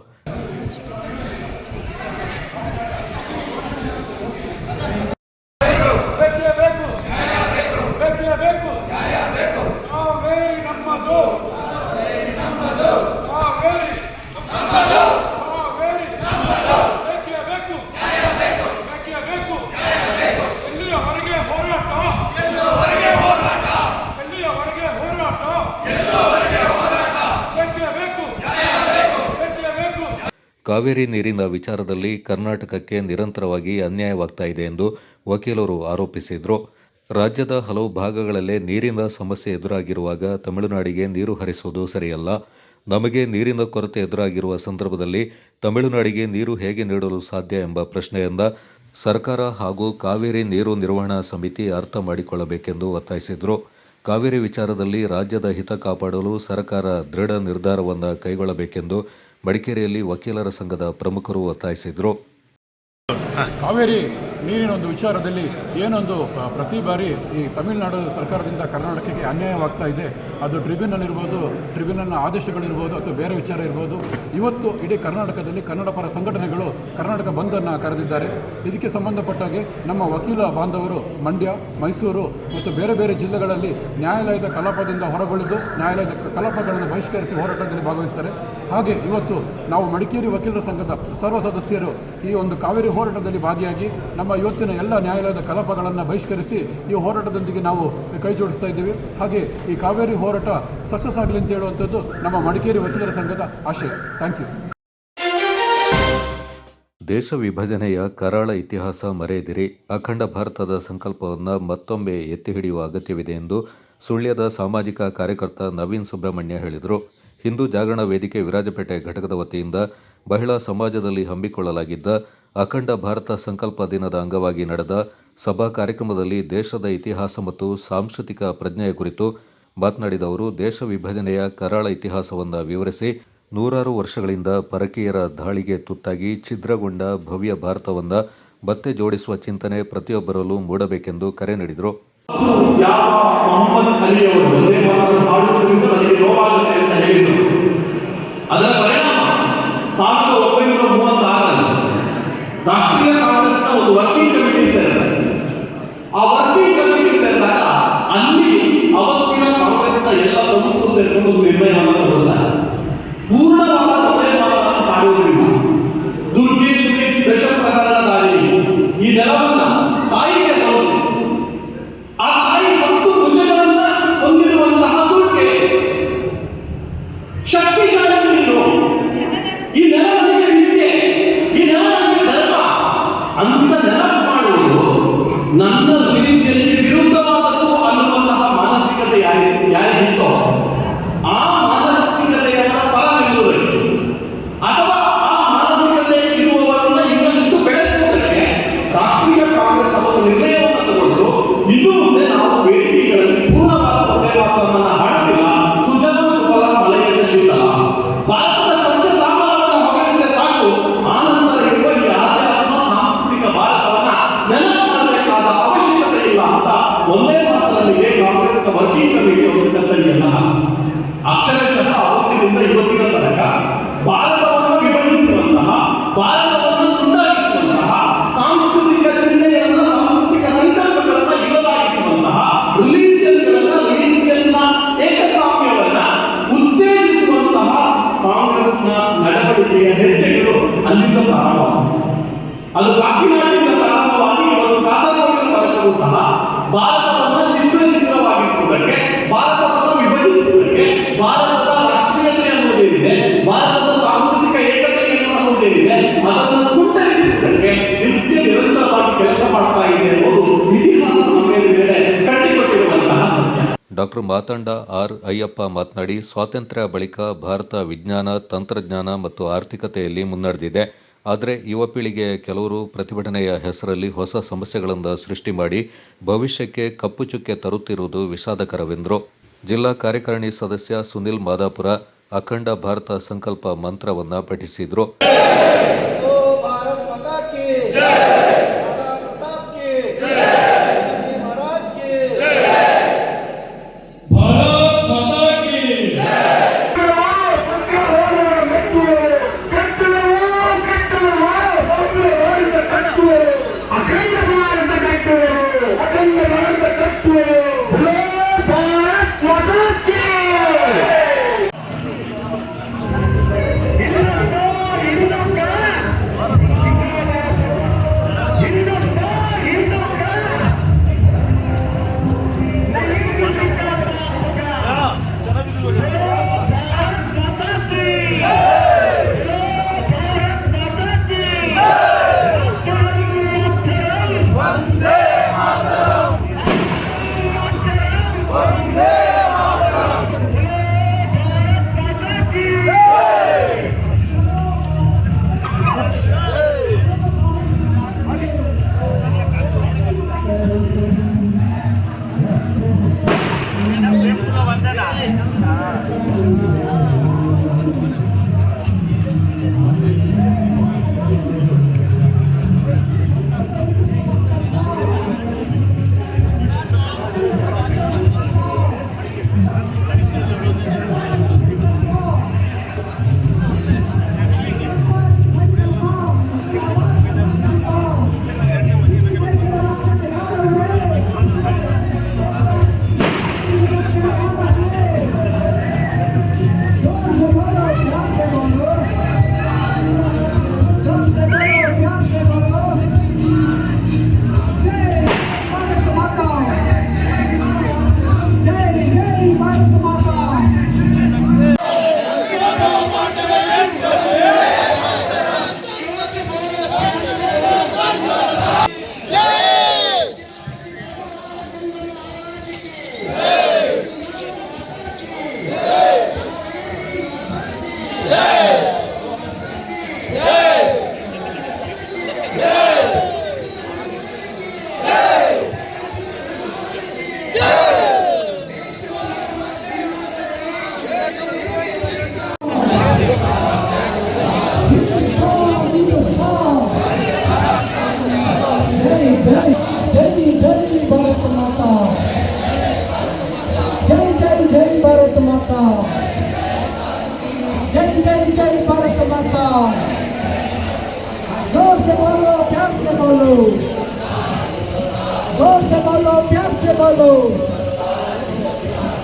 ಕಾವೇರಿ ನೀರಿನ ವಿಚಾರದಲ್ಲಿ ಕರ್ನಾಟಕಕ್ಕೆ ನಿರಂತರವಾಗಿ ಅನ್ಯಾಯವಾಗ್ತಾ ಇದೆ ಎಂದು ವಕೀಲರು ಆರೋಪಿಸಿದರು. ರಾಜ್ಯದ ಹಲವು ಭಾಗಗಳಲ್ಲೇ ನೀರಿನ ಸಮಸ್ಯೆ ಎದುರಾಗಿರುವಾಗ ತಮಿಳುನಾಡಿಗೆ ನೀರು ಹರಿಸುವುದು ಸರಿಯಲ್ಲ. ನಮಗೆ ನೀರಿನ ಕೊರತೆ ಎದುರಾಗಿರುವ ಸಂದರ್ಭದಲ್ಲಿ ತಮಿಳುನಾಡಿಗೆ ನೀರು ಹೇಗೆ ನೀಡಲು ಸಾಧ್ಯ ಎಂಬ ಪ್ರಶ್ನೆಯಿಂದ ಸರ್ಕಾರ ಹಾಗೂ ಕಾವೇರಿ ನೀರು ನಿರ್ವಹಣಾ ಸಮಿತಿ ಅರ್ಥ ಮಾಡಿಕೊಳ್ಳಬೇಕೆಂದು ಒತ್ತಾಯಿಸಿದರು. ಕಾವೇರಿ ವಿಚಾರದಲ್ಲಿ ರಾಜ್ಯದ ಹಿತ ಕಾಪಾಡಲು ಸರ್ಕಾರ ದೃಢ ನಿರ್ಧಾರವನ್ನು ಕೈಗೊಳ್ಳಬೇಕೆಂದು ಮಡಿಕೇರಿಯಲ್ಲಿ ವಕೀಲರ ಸಂಘದ ಪ್ರಮುಖರು ಒತ್ತಾಯಿಸಿದರು. ಕಾವೇರಿ ನೀರಿನ ಒಂದು ವಿಚಾರದಲ್ಲಿ ಏನೊಂದು ಪ್ರತಿ ಬಾರಿ ಈ ತಮಿಳುನಾಡು ಸರ್ಕಾರದಿಂದ ಕರ್ನಾಟಕಕ್ಕೆ ಅನ್ಯಾಯವಾಗ್ತಾ ಇದೆ, ಅದು ಟ್ರಿಬ್ಯುನಲ್ ಇರ್ಬೋದು, ಟ್ರಿಬ್ಯುನಲ್ನ ಆದೇಶಗಳಿರ್ಬೋದು ಅಥವಾ ಬೇರೆ ವಿಚಾರ ಇರ್ಬೋದು. ಇವತ್ತು ಇಡೀ ಕರ್ನಾಟಕದಲ್ಲಿ ಕನ್ನಡ ಪರ ಸಂಘಟನೆಗಳು ಕರ್ನಾಟಕ ಬಂದನ್ನು ಕರೆದಿದ್ದಾರೆ. ಇದಕ್ಕೆ ಸಂಬಂಧಪಟ್ಟಾಗೆ ನಮ್ಮ ವಕೀಲ ಬಾಂಧವರು ಮಂಡ್ಯ, ಮೈಸೂರು ಮತ್ತು ಬೇರೆ ಬೇರೆ ಜಿಲ್ಲೆಗಳಲ್ಲಿ ನ್ಯಾಯಾಲಯದ ಕಲಾಪದಿಂದ ಹೊರಗುಳಿದು ನ್ಯಾಯಾಲಯದ ಕಲಾಪಗಳನ್ನು ಬಹಿಷ್ಕರಿಸಿ ಹೋರಾಟದಲ್ಲಿ ಭಾಗವಹಿಸ್ತಾರೆ. ಹಾಗೆ ಇವತ್ತು ನಾವು ಮಡಿಕೇರಿ ವಕೀಲರ ಸಂಘದ ಸರ್ವ ಸದಸ್ಯರು ಈ ಒಂದು ಕಾವೇರಿ ಹೋರಾಟದಲ್ಲಿ ಭಾಗಿಯಾಗಿ ನಮ್ಮ ಇವತ್ತಿನ ಎಲ್ಲ ನ್ಯಾಯಾಲಯದ ಕಲಾಪಗಳನ್ನು ಬಹಿಷ್ಕರಿಸಿ ಈ ಹೋರಾಟದೊಂದಿಗೆ ನಾವು ಕೈ ಜೋಡಿಸ್ತಾ ಇದ್ದೀವಿ. ಹಾಗೆ ಈ ಕಾವೇರಿ ಹೋರಾಟ ಸಕ್ಸಸ್ ಆಗಲಿ ಅಂತ ಹೇಳುವಂಥದ್ದು ನಮ್ಮ ಮಡಿಕೇರಿ ವಕೀಲರ ಸಂಘದ ಆಶಯ. Thank you. ದೇಶ ವಿಭಜನೆಯ ಕರಾಳ ಇತಿಹಾಸ ಮರೆಯದಿರಿ, ಅಖಂಡ ಭಾರತದ ಸಂಕಲ್ಪವನ್ನು ಮತ್ತೊಮ್ಮೆ ಎತ್ತಿ ಹಿಡಿಯುವ ಅಗತ್ಯವಿದೆ ಎಂದು ಸುಳ್ಯದ ಸಾಮಾಜಿಕ ಕಾರ್ಯಕರ್ತ ನವೀನ್ ಸುಬ್ರಹ್ಮಣ್ಯ ಹೇಳಿದರು. ಹಿಂದೂ ಜಾಗರಣ ವೇದಿಕೆ ವಿರಾಜಪೇಟೆ ಘಟಕದ ವತಿಯಿಂದ ಮಹಿಳಾ ಸಮಾಜದಲ್ಲಿ ಹಮ್ಮಿಕೊಳ್ಳಲಾಗಿದ್ದ ಅಖಂಡ ಭಾರತ ಸಂಕಲ್ಪ ದಿನದ ಅಂಗವಾಗಿ ನಡೆದ ಸಭಾ ಕಾರ್ಯಕ್ರಮದಲ್ಲಿ ದೇಶದ ಇತಿಹಾಸ ಮತ್ತು ಸಾಂಸ್ಕೃತಿಕ ಪ್ರಜ್ಞೆಯ ಕುರಿತು ಮಾತನಾಡಿದ ಅವರು, ದೇಶ ವಿಭಜನೆಯ ಕರಾಳ ಇತಿಹಾಸವನ್ನು ವಿವರಿಸಿ ನೂರಾರು ವರ್ಷಗಳಿಂದ ಪರಕೀಯರ ದಾಳಿಗೆ ತುತ್ತಾಗಿ ಛಿದ್ರಗೊಂಡ ಭವ್ಯ ಭಾರತವನ್ನು ಮತ್ತೆ ಜೋಡಿಸುವ ಚಿಂತನೆ ಪ್ರತಿಯೊಬ್ಬರಲ್ಲೂ ಮೂಡಬೇಕೆಂದು ಕರೆ ನೀಡಿದರು. ಅದರ ಪರಿಣಾಮ 1936 ರಾಷ್ಟ್ರೀಯ ಕಾಂಗ್ರೆಸ್ನ ಒಂದು ವರ್ಕಿಂಗ್ ಕಮಿಟಿ ಸೇರಿದೆ. ಆ ವರ್ಕಿಂಗ್ ಕಮಿಟಿ ಸೇರಿದಾಗ ಅಲ್ಲಿ ಅವತ್ತಿನ ಕಾಂಗ್ರೆಸ್ನ ಎಲ್ಲ ಪ್ರಮುಖರು ಸೇರಿಕೊಂಡು ಒಂದು ನಿರ್ಣಯವನ್ನು ತಗೊಳ್ತಾರೆ. ಪೂರ್ಣವಾದ ಒಂದೇ ಮಾತನ್ನು ಕಾಡುವುದಿಲ್ಲ. ದುರ್ಗೆ ದಶ ಪ್ರಕಾರದಾರಿ ಈ ನೆಲವನ್ನ ತಾಯಿಗೆ ಬಳಸಿ ಆ ತಾಯಿ 10 ಭುಜಗಳನ್ನ ಹೊಂದಿರುವಂತಹ ದುರ್ಗೆ ಶಕ್ತಿಶಾಲಿ ನೀನು, ಈ ನೆಲದಲ್ಲಿ ವಿದ್ಯೆ, ಈ ನೆಲದಲ್ಲಿ ಧರ್ಮ ಅಂತ ನೆನಪು ಮಾಡುವುದು ನನ್ನ ರಿಲಿಜಿಯನ್ಗೆ ವಿರುದ್ಧವಾದದ್ದು ಅನ್ನುವಂತಹ ಮಾನಸಿಕತೆ ಯಾರಿಗಿತ್ತೋ ಆ ಮಾನಸಿಕತೆಯನ್ನ ಪರ ನಿಲ್ಲುವುದಕ್ಕೆ ಅಥವಾ ಆ ಮಾನಸಿಕತೆ ಇರುವವರನ್ನ ಇನ್ನಷ್ಟು ಬೆಳೆಸುವುದಕ್ಕೆ ರಾಷ್ಟ್ರೀಯ ಕಾಂಗ್ರೆಸ್ ಒಂದು ನಿರ್ಣಯವನ್ನು ತಗೊಂಡು ಇನ್ನು ಮುಂದೆ ನಾವು ವೇದಿಕೆಗಳಲ್ಲಿ ಪೂರ್ಣವಾದ ಒಂದೇ ಮಾತನ್ನ ಹಾಡುತ್ತಿಲ್ಲ. ಸುಜಲ ಸುಫಲ ಮಲಯದ ಶೀತಲ ಭಾರತದ ಸಸ್ಯ ಸಾಮರಸ್ಯವನ್ನು ಹೊಗಳಿದ್ರೆ ಸಾಕು, ಆನಂತರ ಇರುವ ಈ ಆಧ್ಯಾತ್ಮ ಸಾಂಸ್ಕೃತಿಕ ಭಾರತವನ್ನ ನೆನಪು ಮಾಡಬೇಕಾದ ಅವಶ್ಯಕತೆ ಇಲ್ಲ ಅಂತ ಒಂದೇ ಮಾತನಲ್ಲಿ ಕಾಂಗ್ರೆಸ್ ವರ್ಕಿಂಗ್ ಕಮಿಟಿ ಒಂದು ಕರ್ತವ್ಯಲ್ಲ. ಅಕ್ಷರಶಃ ಅವತ್ತಿನಿಂದ ಇವತ್ತಿನ ತನಕ ಭಾರತವನ್ನು ವಿಭಜಿಸುವಂತಹ, ಭಾರತವನ್ನು ತುಂಡಾಗಿಸುವಂತಹ, ಸಾಂಸ್ಕೃತಿಕ ಚಿಹ್ನೆಗಳನ್ನ, ಸಾಂಸ್ಕೃತಿಕ ಸಂಕಲ್ಪಗಳನ್ನ ಇಲ್ಲದಾಗಿಸುವಂತಹ, ರಿಲಿಜಿಯನ್ನ ಏಕಸ್ವಾಮ್ಯವನ್ನ ಉತ್ತೇಜಿಸುವಂತಹ ಕಾಂಗ್ರೆಸ್ನ ನಡವಳಿಕೆಯ ಹೆಜ್ಜೆಗಳು ಅಲ್ಲಿಂದ ಪ್ರಾರಂಭ. ಅದು ಕಾಕಿನಾಡಿನಿಂದ ಪ್ರಾರಂಭವಾಗಿ ಇವತ್ತು ಕಾಸರಗೋಡಿನ ತನಕವೂ ಸಹ ಭಾರತವನ್ನು ಚಿತ್ರವಾಗಿಸುವುದಕ್ಕೆ, ಭಾರತವನ್ನು ವಿಭಜಿಸುವುದಕ್ಕೆ, ಭಾರತದ ರಾಷ್ಟ್ರೀಯತೆ ಅನ್ನುವುದೇನಿದೆ, ಭಾರತದ ಸಾಂಸ್ಕೃತಿಕ ಏಕತೆ ಅನ್ನುವುದೇನಿದೆ ಅದನ್ನು ಕುಂಟರಿಸುವುದಕ್ಕೆ ನಿತ್ಯ ನಿರಂತರವಾಗಿ ಕೆಲಸ ಮಾಡ್ತಾ ಇದೆ ಅನ್ನೋದು ಇತಿಹಾಸ ನಮಗೆ ಮೇಲೆ ಕಟ್ಟಿಕೊಟ್ಟಿರುವಂತಹ ಸತ್ಯ. ಡಾಕ್ಟರ್ ಮಾತಂಡ ಆರ್ ಅಯ್ಯಪ್ಪ ಮಾತನಾಡಿ, ಸ್ವಾತಂತ್ರ್ಯ ಬಳಿಕ ಭಾರತ ವಿಜ್ಞಾನ, ತಂತ್ರಜ್ಞಾನ ಮತ್ತು ಆರ್ಥಿಕತೆಯಲ್ಲಿ ಮುನ್ನಡೆದಿದೆ. ಆದರೆ ಯುವ ಪೀಳಿಗೆಯ ಕೆಲವರು ಪ್ರತಿಭಟನೆಯ ಹೆಸರಲ್ಲಿ ಹೊಸ ಸಮಸ್ಯೆಗಳನ್ನು ಸೃಷ್ಟಿ ಮಾಡಿ ಭವಿಷ್ಯಕ್ಕೆ ಕಪ್ಪು ಚುಕ್ಕೆ ತರುತ್ತಿರುವುದು ವಿಷಾದಕರವೆಂದರು. ಜಿಲ್ಲಾ ಕಾರ್ಯಕಾರಿಣಿ ಸದಸ್ಯ ಸುನಿಲ್ ಮಾದಾಪುರ ಅಖಂಡ ಭಾರತ ಸಂಕಲ್ಪ ಮಂತ್ರವನ್ನು ಪಠಿಸಿದರು.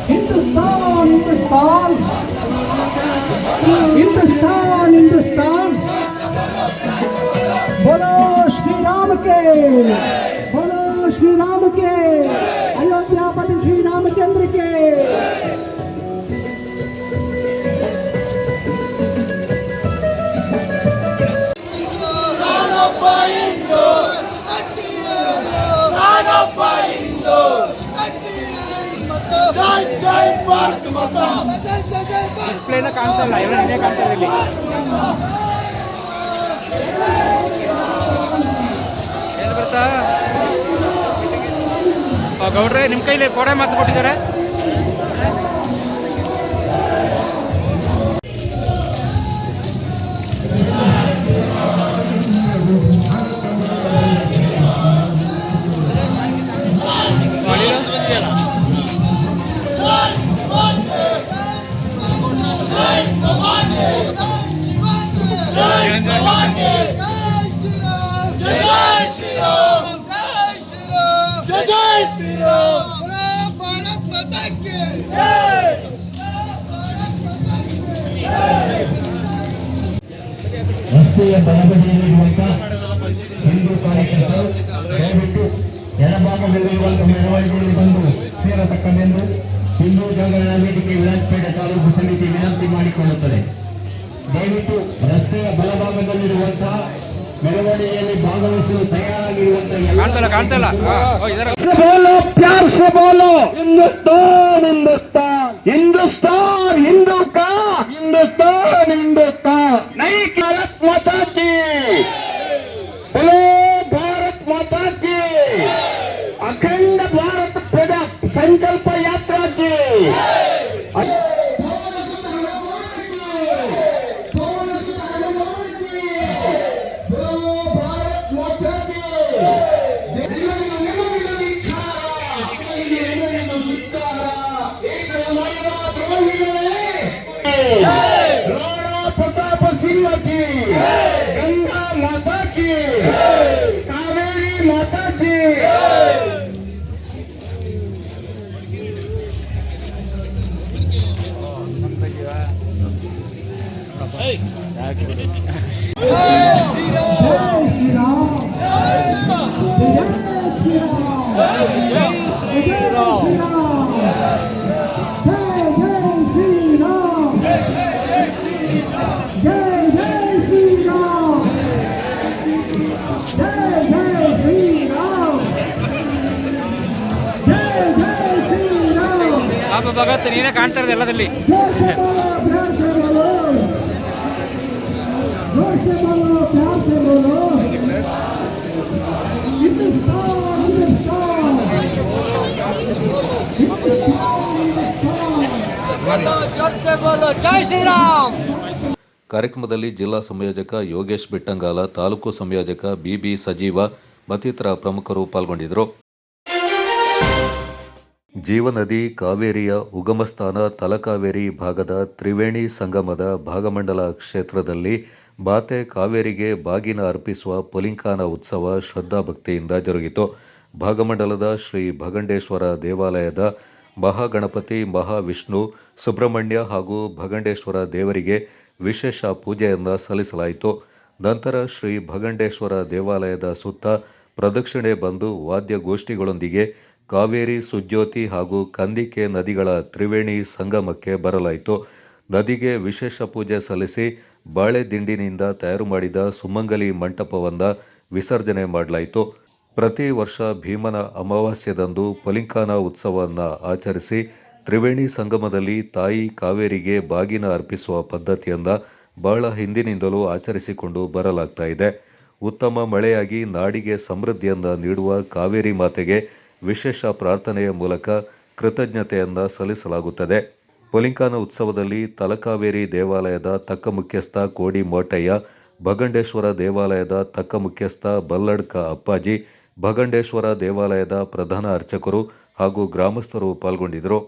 हिंदुस्तान हिंदुस्तान हिंदुस्तान हिंदुस्तान बोलो श्री राम के अयोध्यापति श्री रामचंद्र के ಡಿಸ್ಪ್ಲೇನ ಕಾಣ್ತಾ ಇಲ್ಲ, ಎಲ್ಲ ನಿನ್ನೆ ಕಾಣ್ತಾ ಇಲ್ಲಿ. ಏನು ಬರ್ತಾ ಗೌಡ್ರೆ, ನಿಮ್ಮ ಕೈಲಿ ಕೋಡೆ ಮಾತು ಕೊಟ್ಟಿದ್ದಾರೆ. ರಸ್ತೆಯ ಬಲಬದಿಯಲ್ಲಿರುವಂತ ಹಿಂದೂ ಕಾರ್ಯಕರ್ತರು ದಯವಿಟ್ಟು ಎಡಭಾಗದಲ್ಲಿರುವಂತಹ ಮೆರವಣಿಗೆಯಲ್ಲಿ ಬಂದು ಸೇರತಕ್ಕದೆಂದು ಹಿಂದೂ ಜಾಗರಣ ವೇದಿಕೆ ವಿರಾಜಪೇಟೆ ತಾಲೂಕು ಸಮಿತಿ ವಿನಂತಿ ಮಾಡಿಕೊಳ್ಳುತ್ತದೆ. ದಯವಿಟ್ಟು ರಸ್ತೆಯ ಬಲಭಾಗದಲ್ಲಿರುವಂತಹ ಮೆರವಣಿಗೆಯಲ್ಲಿ ಭಾಗವಹಿಸಲು ತಯಾರಾಗಿರುವಂತಹ प्यार से बोलो हिंदुस्तान हिंदुस्तान हिंदुस्तान हिंदू का हिंदुस्तान हिंदुस्तान नई भारत माता की बोलो भारत माता की अखंड भारत प्रजा संकल्प यात्रा की राणा प्रताप सिंह की गंगा माता की कावेरी माता की ಪಾಪ ಭಗತ್, ನೀನೇ ಕಾಣ್ತಾ ಇರೋದು ಎಲ್ಲದಲ್ಲಿ. ಜೈ ಶ್ರೀರಾಮ್. ಕಾರ್ಯಕ್ರಮದಲ್ಲಿ ಜಿಲ್ಲಾ ಸಂಯೋಜಕ ಯೋಗೇಶ್ ಬಿಟ್ಟಂಗಾಲ, ತಾಲೂಕು ಸಂಯೋಜಕ ಬಿಬಿ ಸಜೀವ ಮತ್ತಿತರ ಪ್ರಮುಖರು ಪಾಲ್ಗೊಂಡಿದ್ದರು. ಜೀವನದಿ ಕಾವೇರಿಯ ಉಗಮಸ್ಥಾನ ತಲಕಾವೇರಿ ಭಾಗದ ತ್ರಿವೇಣಿ ಸಂಗಮದ ಭಾಗಮಂಡಲ ಕ್ಷೇತ್ರದಲ್ಲಿ ಬಾತೆ ಕಾವೇರಿಗೆ ಬಾಗಿನ ಅರ್ಪಿಸುವ ಪುಲಿಂಕಾನ ಉತ್ಸವ ಶ್ರದ್ಧಾಭಕ್ತಿಯಿಂದ ಜರುಗಿತು. ಭಾಗಮಂಡಲದ ಶ್ರೀ ಭಗಂಡೇಶ್ವರ ದೇವಾಲಯದ ಮಹಾಗಣಪತಿ, ಮಹಾವಿಷ್ಣು, ಸುಬ್ರಹ್ಮಣ್ಯ ಹಾಗೂ ಭಗಂಡೇಶ್ವರ ದೇವರಿಗೆ ವಿಶೇಷ ಪೂಜೆಯನ್ನು ಸಲ್ಲಿಸಲಾಯಿತು. ನಂತರ ಶ್ರೀ ಭಗಂಡೇಶ್ವರ ದೇವಾಲಯದ ಸುತ್ತ ಪ್ರದಕ್ಷಿಣೆ ಬಂದು ವಾದ್ಯಗೋಷ್ಠಿಗಳೊಂದಿಗೆ ಕಾವೇರಿ, ಸುಜ್ಯೋತಿ ಹಾಗೂ ಕಂದಿಕೆ ನದಿಗಳ ತ್ರಿವೇಣಿ ಸಂಗಮಕ್ಕೆ ಬರಲಾಯಿತು. ನದಿಗೆ ವಿಶೇಷ ಪೂಜೆ ಸಲ್ಲಿಸಿ ಬಾಳೆ ದಿಂಡಿನಿಂದ ತಯಾರು ಮಾಡಿದ ಸುಮಂಗಲಿ ಮಂಟಪವನ್ನು ವಿಸರ್ಜನೆ ಮಾಡಲಾಯಿತು. ಪ್ರತಿ ವರ್ಷ ಭೀಮನ ಅಮಾವಾಸ್ಯದಂದು ಪುಲಿಂಕಾನ ಉತ್ಸವವನ್ನು ಆಚರಿಸಿ ತ್ರಿವೇಣಿ ಸಂಗಮದಲ್ಲಿ ತಾಯಿ ಕಾವೇರಿಗೆ ಬಾಗಿನ ಅರ್ಪಿಸುವ ಪದ್ಧತಿಯನ್ನು ಬಹಳ ಹಿಂದಿನಿಂದಲೂ ಆಚರಿಸಿಕೊಂಡು ಬರಲಾಗ್ತಾ ಇದೆ. ಉತ್ತಮ ಮಳೆಯಾಗಿ ನಾಡಿಗೆ ಸಮೃದ್ಧಿಯನ್ನು ನೀಡುವ ಕಾವೇರಿ ಮಾತೆಗೆ ವಿಶೇಷ ಪ್ರಾರ್ಥನೆಯ ಮೂಲಕ ಕೃತಜ್ಞತೆಯನ್ನು ಸಲ್ಲಿಸಲಾಗುತ್ತದೆ. ಪುಲಿಂಕಾನ ಉತ್ಸವದಲ್ಲಿ ತಲಕಾವೇರಿ ದೇವಾಲಯದ ತಕ್ಕ ಮುಖ್ಯಸ್ಥ ಕೋಡಿ ಮೋಟಯ್ಯ, ಭಗಂಡೇಶ್ವರ ದೇವಾಲಯದ ತಕ್ಕ ಮುಖ್ಯಸ್ಥ ಬಲ್ಲಡ್ಕ ಅಪ್ಪಾಜಿ, ಭಗಂಡೇಶ್ವರ ದೇವಾಲಯದ ಪ್ರಧಾನ ಅರ್ಚಕರು ಹಾಗೂ ಗ್ರಾಮಸ್ಥರು ಪಾಲ್ಗೊಂಡಿದ್ದರು.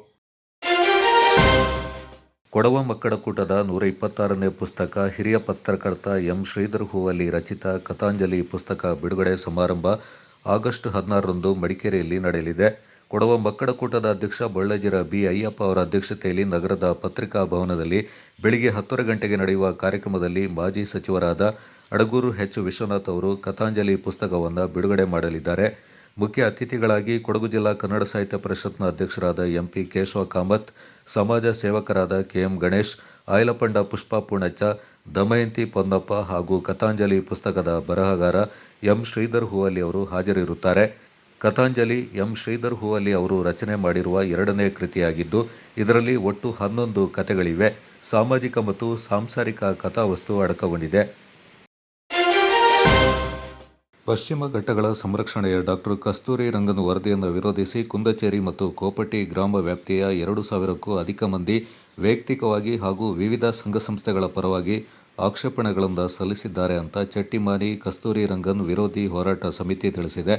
ಕೊಡವ ಮಕ್ಕಳಕೂಟದ 126ನೇ ಪುಸ್ತಕ ಹಿರಿಯ ಪತ್ರಕರ್ತ ಎಂ ಶ್ರೀಧರ್ ಹೂವಲ್ಲಿ ರಚಿತ ಕಥಾಂಜಲಿ ಪುಸ್ತಕ ಬಿಡುಗಡೆ ಸಮಾರಂಭ ಆಗಸ್ಟ್ 16ರಂದು ಮಡಿಕೇರಿಯಲ್ಲಿ ನಡೆಯಲಿದೆ. ಕೊಡವ ಮಕ್ಕಳಕೂಟದ ಅಧ್ಯಕ್ಷ ಬೊಳ್ಳಜಿರ ಬಿ ಅಯ್ಯಪ್ಪ ಅವರ ಅಧ್ಯಕ್ಷತೆಯಲ್ಲಿ ನಗರದ ಪತ್ರಿಕಾ ಭವನದಲ್ಲಿ ಬೆಳಿಗ್ಗೆ 10 ಗಂಟೆಗೆ ನಡೆಯುವ ಕಾರ್ಯಕ್ರಮದಲ್ಲಿ ಮಾಜಿ ಸಚಿವರಾದ ಅಡಗೂರು ಎಚ್ ವಿಶ್ವನಾಥ್ ಅವರು ಕಥಾಂಜಲಿ ಪುಸ್ತಕವನ್ನು ಬಿಡುಗಡೆ ಮಾಡಲಿದ್ದಾರೆ. ಮುಖ್ಯ ಅತಿಥಿಗಳಾಗಿ ಕೊಡಗು ಜಿಲ್ಲಾ ಕನ್ನಡ ಸಾಹಿತ್ಯ ಪರಿಷತ್ನ ಅಧ್ಯಕ್ಷರಾದ ಎಂಪಿ ಕೇಶವ ಕಾಮತ್, ಸಮಾಜ ಸೇವಕರಾದ ಕೆಎಂ ಗಣೇಶ್, ಆಯಲಪಂಡ ಪುಷ್ಪ ಪೂಣಚ್ಚ, ದಮಯಂತಿ ಪೊನ್ನಪ್ಪ ಹಾಗೂ ಕಥಾಂಜಲಿ ಪುಸ್ತಕದ ಬರಹಗಾರ ಎಂ ಶ್ರೀಧರ್ ಹೂವಲ್ಲಿ ಅವರು ಹಾಜರಿರುತ್ತಾರೆ. ಕಥಾಂಜಲಿ ಎಂ ಶ್ರೀಧರ್ ಹೂವಲ್ಲಿ ಅವರು ರಚನೆ ಮಾಡಿರುವ 2ನೇ ಕೃತಿಯಾಗಿದ್ದು, ಇದರಲ್ಲಿ ಒಟ್ಟು 11 ಕಥೆಗಳಿವೆ. ಸಾಮಾಜಿಕ ಮತ್ತು ಸಾಂಸಾರಿಕ ಕಥಾವಸ್ತು ಅಡಕಗೊಂಡಿದೆ. ಪಶ್ಚಿಮ ಘಟ್ಟಗಳ ಸಂರಕ್ಷಣೆಯ ಡಾಕ್ಟರ್ ಕಸ್ತೂರಿ ರಂಗನ್ ವರದಿಯನ್ನು ವಿರೋಧಿಸಿ ಕುಂದಚೇರಿ ಮತ್ತು ಕೋಪಟ್ಟಿ ಗ್ರಾಮ ವ್ಯಾಪ್ತಿಯ 2,000ಕ್ಕೂ ಅಧಿಕ ಮಂದಿ ವೈಯಕ್ತಿಕವಾಗಿ ಹಾಗೂ ವಿವಿಧ ಸಂಘ ಸಂಸ್ಥೆಗಳ ಪರವಾಗಿ ಆಕ್ಷೇಪಣೆಗಳನ್ನು ಸಲ್ಲಿಸಿದ್ದಾರೆ ಅಂತ ಚೆಟ್ಟಿಮಾನಿ ಕಸ್ತೂರಿ ರಂಗನ್ ವಿರೋಧಿ ಹೋರಾಟ ಸಮಿತಿ ತಿಳಿಸಿದೆ.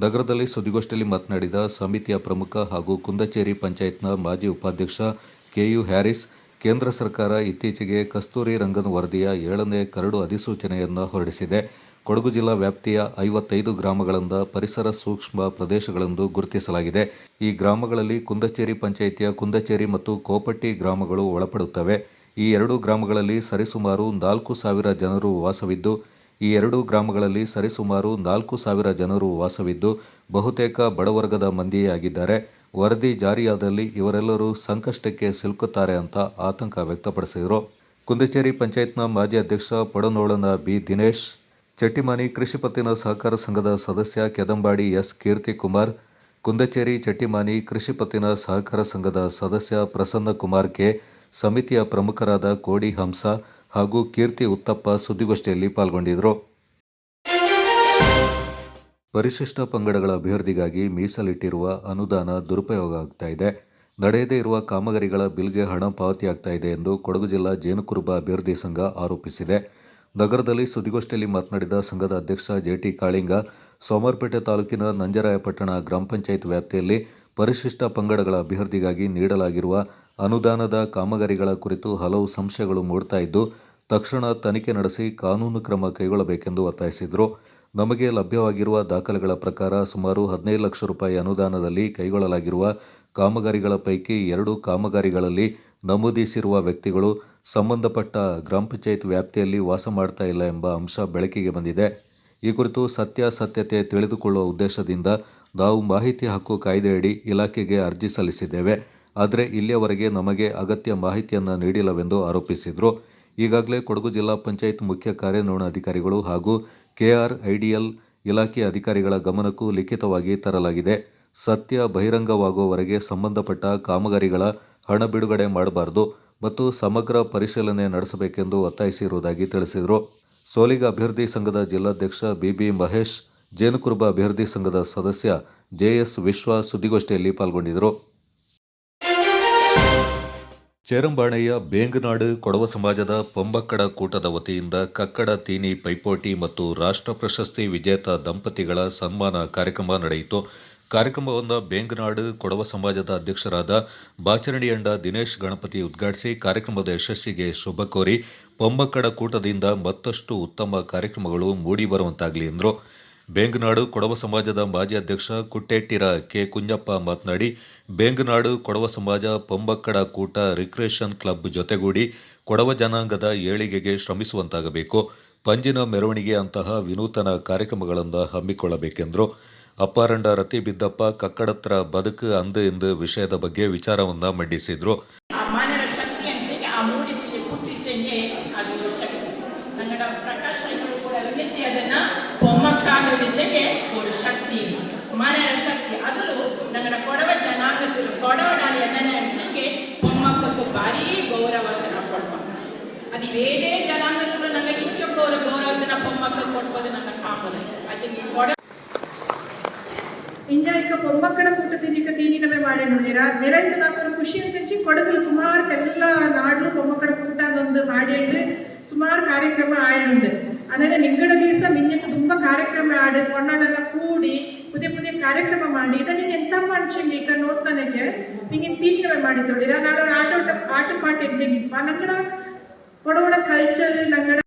ನಗರದಲ್ಲಿ ಸುದ್ದಿಗೋಷ್ಠಿಯಲ್ಲಿ ಮಾತನಾಡಿದ ಸಮಿತಿಯ ಪ್ರಮುಖ ಹಾಗೂ ಕುಂದಚೇರಿ ಪಂಚಾಯತ್ನ ಮಾಜಿ ಉಪಾಧ್ಯಕ್ಷ ಕೆಯು ಹ್ಯಾರಿಸ್, ಕೇಂದ್ರ ಸರ್ಕಾರ ಇತ್ತೀಚೆಗೆ ಕಸ್ತೂರಿ ರಂಗನ್ ವರದಿಯ 7ನೇ ಕರಡು ಅಧಿಸೂಚನೆಯನ್ನು ಹೊರಡಿಸಿದೆ. ಕೊಡಗು ಜಿಲ್ಲಾ ವ್ಯಾಪ್ತಿಯ 55 ಗ್ರಾಮಗಳಿಂದ ಪರಿಸರ ಸೂಕ್ಷ್ಮ ಪ್ರದೇಶಗಳೆಂದು ಗುರುತಿಸಲಾಗಿದೆ. ಈ ಗ್ರಾಮಗಳಲ್ಲಿ ಕುಂದಚೇರಿ ಪಂಚಾಯಿತಿಯ ಕುಂದಚೇರಿ ಮತ್ತು ಕೋಪಟ್ಟಿ ಗ್ರಾಮಗಳು ಒಳಪಡುತ್ತವೆ. ಈ 2 ಗ್ರಾಮಗಳಲ್ಲಿ ಸರಿಸುಮಾರು 4,000 ಜನರು ವಾಸವಿದ್ದು ಬಹುತೇಕ ಬಡವರ್ಗದ ಮಂದಿಯೇ ಆಗಿದ್ದಾರೆ. ವರದಿ ಜಾರಿಯಾದಲ್ಲಿ ಇವರೆಲ್ಲರೂ ಸಂಕಷ್ಟಕ್ಕೆ ಸಿಲುಕುತ್ತಾರೆ ಅಂತ ಆತಂಕ ವ್ಯಕ್ತಪಡಿಸಿದರು. ಕುಂದಚೇರಿ ಪಂಚಾಯತ್ನ ಮಾಜಿ ಅಧ್ಯಕ್ಷ ಪಡನೋಳನ ಬಿ ದಿನೇಶ್, ಚೆಟ್ಟಿಮಾನಿ ಕೃಷಿ ಪತ್ತಿನ ಸಹಕಾರ ಸಂಘದ ಸದಸ್ಯ ಕೆದಂಬಾಡಿ ಎಸ್ ಕೀರ್ತಿಕುಮಾರ್, ಕುಂದಚೇರಿ ಚೆಟ್ಟಿಮಾನಿ ಕೃಷಿ ಪತ್ತಿನ ಸಹಕಾರ ಸಂಘದ ಸದಸ್ಯ ಪ್ರಸನ್ನ ಕುಮಾರ್ ಕೆ, ಸಮಿತಿಯ ಪ್ರಮುಖರಾದ ಕೋಡಿ ಹಂಸ ಹಾಗೂ ಕೀರ್ತಿ ಉತ್ತಪ್ಪ ಸುದ್ದಿಗೋಷ್ಠಿಯಲ್ಲಿ ಪಾಲ್ಗೊಂಡಿದ್ದರು. ಪರಿಶಿಷ್ಟ ಪಂಗಡಗಳ ಅಭಿವೃದ್ಧಿಗಾಗಿ ಮೀಸಲಿಟ್ಟಿರುವ ಅನುದಾನ ದುರುಪಯೋಗ ಆಗ್ತಾ ಇದೆ. ನಡೆಯದೇ ಇರುವ ಕಾಮಗಾರಿಗಳ ಬಿಲ್ಗೆ ಹಣ ಪಾವತಿಯಾಗ್ತಾ ಇದೆ ಎಂದು ಕೊಡಗು ಜಿಲ್ಲಾ ಜೇನುಕುರುಬ ಅಭಿವೃದ್ಧಿ ಸಂಘ ಆರೋಪಿಸಿದೆ. ನಗರದಲ್ಲಿ ಸುದ್ದಿಗೋಷ್ಠಿಯಲ್ಲಿ ಮಾತನಾಡಿದ ಸಂಘದ ಅಧ್ಯಕ್ಷ ಜೆಟಿ ಕಾಳಿಂಗ, ಸೋಮವಾರಪೇಟೆ ತಾಲೂಕಿನ ನಂಜರಾಯಪಟ್ಟಣ ಗ್ರಾಮ ಪಂಚಾಯತ್ ವ್ಯಾಪ್ತಿಯಲ್ಲಿ ಪರಿಶಿಷ್ಟ ಪಂಗಡಗಳ ಅಭಿವೃದ್ಧಿಗಾಗಿ ನೀಡಲಾಗಿರುವ ಅನುದಾನದ ಕಾಮಗಾರಿಗಳ ಕುರಿತು ಹಲವು ಸಂಶಯಗಳು ಮೂಡ್ತಾ ಇದ್ದು, ತಕ್ಷಣ ತನಿಖೆ ನಡೆಸಿ ಕಾನೂನು ಕ್ರಮ ಕೈಗೊಳ್ಳಬೇಕೆಂದು ಒತ್ತಾಯಿಸಿದರು. ನಮಗೆ ಲಭ್ಯವಾಗಿರುವ ದಾಖಲೆಗಳ ಪ್ರಕಾರ ಸುಮಾರು 15 ಲಕ್ಷ ರೂಪಾಯಿ ಅನುದಾನದಲ್ಲಿ ಕೈಗೊಳ್ಳಲಾಗಿರುವ ಕಾಮಗಾರಿಗಳ ಪೈಕಿ 2 ಕಾಮಗಾರಿಗಳಲ್ಲಿ ನಮೂದಿಸಿರುವ ವ್ಯಕ್ತಿಗಳು ಸಂಬಂಧಪಟ್ಟ ಗ್ರಾಮ ಪಂಚಾಯತ್ ವ್ಯಾಪ್ತಿಯಲ್ಲಿ ವಾಸ ಮಾಡ್ತಾ ಇಲ್ಲ ಎಂಬ ಅಂಶ ಬೆಳಕಿಗೆ ಬಂದಿದೆ. ಈ ಕುರಿತು ಸತ್ಯಾಸತ್ಯತೆ ತಿಳಿದುಕೊಳ್ಳುವ ಉದ್ದೇಶದಿಂದ ನಾವು ಮಾಹಿತಿ ಹಕ್ಕು ಕಾಯ್ದೆಯಡಿ ಇಲಾಖೆಗೆ ಅರ್ಜಿ ಸಲ್ಲಿಸಿದ್ದೇವೆ. ಆದರೆ ಇಲ್ಲಿಯವರೆಗೆ ನಮಗೆ ಅಗತ್ಯ ಮಾಹಿತಿಯನ್ನು ನೀಡಿಲ್ಲವೆಂದು ಆರೋಪಿಸಿದರು. ಈಗಾಗಲೇ ಕೊಡಗು ಜಿಲ್ಲಾ ಪಂಚಾಯತ್ ಮುಖ್ಯ ಕಾರ್ಯನಿರ್ವಹಣಾಧಿಕಾರಿಗಳು ಹಾಗೂ KRIDL ಇಲಾಖೆ ಅಧಿಕಾರಿಗಳ ಗಮನಕ್ಕೂ ಲಿಖಿತವಾಗಿ ತರಲಾಗಿದೆ. ಸತ್ಯ ಬಹಿರಂಗವಾಗುವವರೆಗೆ ಸಂಬಂಧಪಟ್ಟ ಕಾಮಗಾರಿಗಳ ಹಣ ಬಿಡುಗಡೆ ಮಾಡಬಾರದು ಮತ್ತು ಸಮಗ್ರ ಪರಿಶೀಲನೆ ನಡೆಸಬೇಕೆಂದು ಒತ್ತಾಯಿಸಿರುವುದಾಗಿ ತಿಳಿಸಿದರು. ಸೋಲಿಗ ಅಭಿವೃದ್ಧಿ ಸಂಘದ ಜಿಲ್ಲಾಧ್ಯಕ್ಷ ಬಿಬಿ ಮಹೇಶ್, ಜೇನುಕುರುಬ ಅಭಿವೃದ್ಧಿ ಸಂಘದ ಸದಸ್ಯ JS ವಿಶ್ವ ಸುದ್ದಿಗೋಷ್ಠಿಯಲ್ಲಿ ಪಾಲ್ಗೊಂಡಿದ್ದರು. ಚೇರಂಬಾಣೆಯ ಬೇಂಗನಾಡು ಕೊಡವ ಸಮಾಜದ ಪೊಂಬಕ್ಕಡ ಕೂಟದ ವತಿಯಿಂದ ಕಕ್ಕಡ ತೀನಿ ಪೈಪೋಟಿ ಮತ್ತು ರಾಷ್ಟ್ರ ಪ್ರಶಸ್ತಿ ವಿಜೇತ ದಂಪತಿಗಳ ಸನ್ಮಾನ ಕಾರ್ಯಕ್ರಮ ನಡೆಯಿತು. ಕಾರ್ಯಕ್ರಮವನ್ನು ಬೇಂಗನಾಡು ಕೊಡವ ಸಮಾಜದ ಅಧ್ಯಕ್ಷರಾದ ಬಾಚರಣಿಯಂಡ ದಿನೇಶ್ ಗಣಪತಿ ಉದ್ಘಾಟಿಸಿ ಕಾರ್ಯಕ್ರಮದ ಯಶಸ್ಸಿಗೆ ಶುಭ ಕೋರಿ ಪೊಂಬಕ್ಕಡ ಕೂಟದಿಂದ ಮತ್ತಷ್ಟು ಉತ್ತಮ ಕಾರ್ಯಕ್ರಮಗಳು ಮೂಡಿಬರುವಂತಾಗಲಿ ಎಂದರು. ಬೇಂಗನಾಡು ಕೊಡವ ಸಮಾಜದ ಮಾಜಿ ಅಧ್ಯಕ್ಷ ಕುಟ್ಟೆಟ್ಟಿರ ಕೆ ಕುಂಜಪ್ಪ ಮಾತನಾಡಿ, ಬೇಂಗನಾಡು ಕೊಡವ ಸಮಾಜ ಪೊಂಬಕ್ಕಡ ಕೂಟ ರಿಕ್ರಿಯೇಷನ್ ಕ್ಲಬ್ ಜೊತೆಗೂಡಿ ಕೊಡವ ಜನಾಂಗದ ಏಳಿಗೆಗೆ ಶ್ರಮಿಸುವಂತಾಗಬೇಕು. ಪಂಜಿನ ಮೆರವಣಿಗೆ ಅಂತಹ ವಿನೂತನ ಕಾರ್ಯಕ್ರಮಗಳನ್ನು ಹಮ್ಮಿಕೊಳ್ಳಬೇಕೆಂದರು. ಅಪ್ಪಾರಂಡ ರತಿ ಬಿದ್ದಪ್ಪ ಕಕ್ಕಡತ್ರ ಬದುಕು ಅಂದು ಎಂದು ವಿಷಯದ ಬಗ್ಗೆ ವಿಚಾರವನ್ನು ಮಂಡಿಸಿದರು. ಮನೆಯ ಶಕ್ತಿ ಅದಲು ನಂಗಡ ಕೊಡವ ಜನಾಂಗದಲ್ಲಿ ಕೊಡವಡಾಲಿ ಅನ್ನಕ್ಕೆ ಪೊಮ್ಮಕ್ಕೂ ಭಾರಿ ಗೌರವವನ್ನು ಕೊಡ್ಬೋದು. ಅದು ಬೇರೆ ಜನಾಂಗದಲ್ಲೂ ನಂಗೆ ಇಚ್ಚ ಗೌರವವನ್ನು ಪೊಮ್ಮಕ್ಕ ಕೊಡ್ಬೋದು ನನ್ನ ಕಾಮನೆ ಅದಕ್ಕೆ ಕೊಡ ಇಂಜಾಯ್ಕ ಪೊಂಬಕ್ಕಡ ಕೂಟದಿಂದ ತೀನಿನವೇ ಮಾಡಿ ನೋಡಿರ ಬೇರೆದು ನಾವು ಖುಷಿ ಅಂತ ಕೊಡದ್ರು ಸುಮಾರು ಎಲ್ಲ ನಾಡ್ಲು ಪೊಂಬಕ್ಕಡ ಕೂಟ ಅದೊಂದು ಹಾಡಿಟ್ಟು ಸುಮಾರು ಕಾರ್ಯಕ್ರಮ ಆಯ್ಡುಂಡು. ಅಂದರೆ ನಿಂಗಡ ದಿವಸ ಮಿಂಜಕ್ಕೆ ತುಂಬ ಕಾರ್ಯಕ್ರಮ ಆಡು ಕೊಣ್ಣನೆಲ್ಲ ಕೂಡಿ ಕಾರ್ಯಕ್ರಮ ಮಾಡಿ ಇದನ್ನ ಎಂತ ಮನುಷ್ಯಂಗೆ ಈಗ ನೋಡ್ತಾನೆಗೆ ನಿಂಗೆ ತೀರ್ಣವೆ ಮಾಡಿ ತೊಡಿರ ನಾಳೆ ಆಟ ಪಾಠ ಇದ್ದೀನಿ ನಂಗಡ ಕೊಡವಣ ಕಲ್ಚರ್ ನಂಗಡ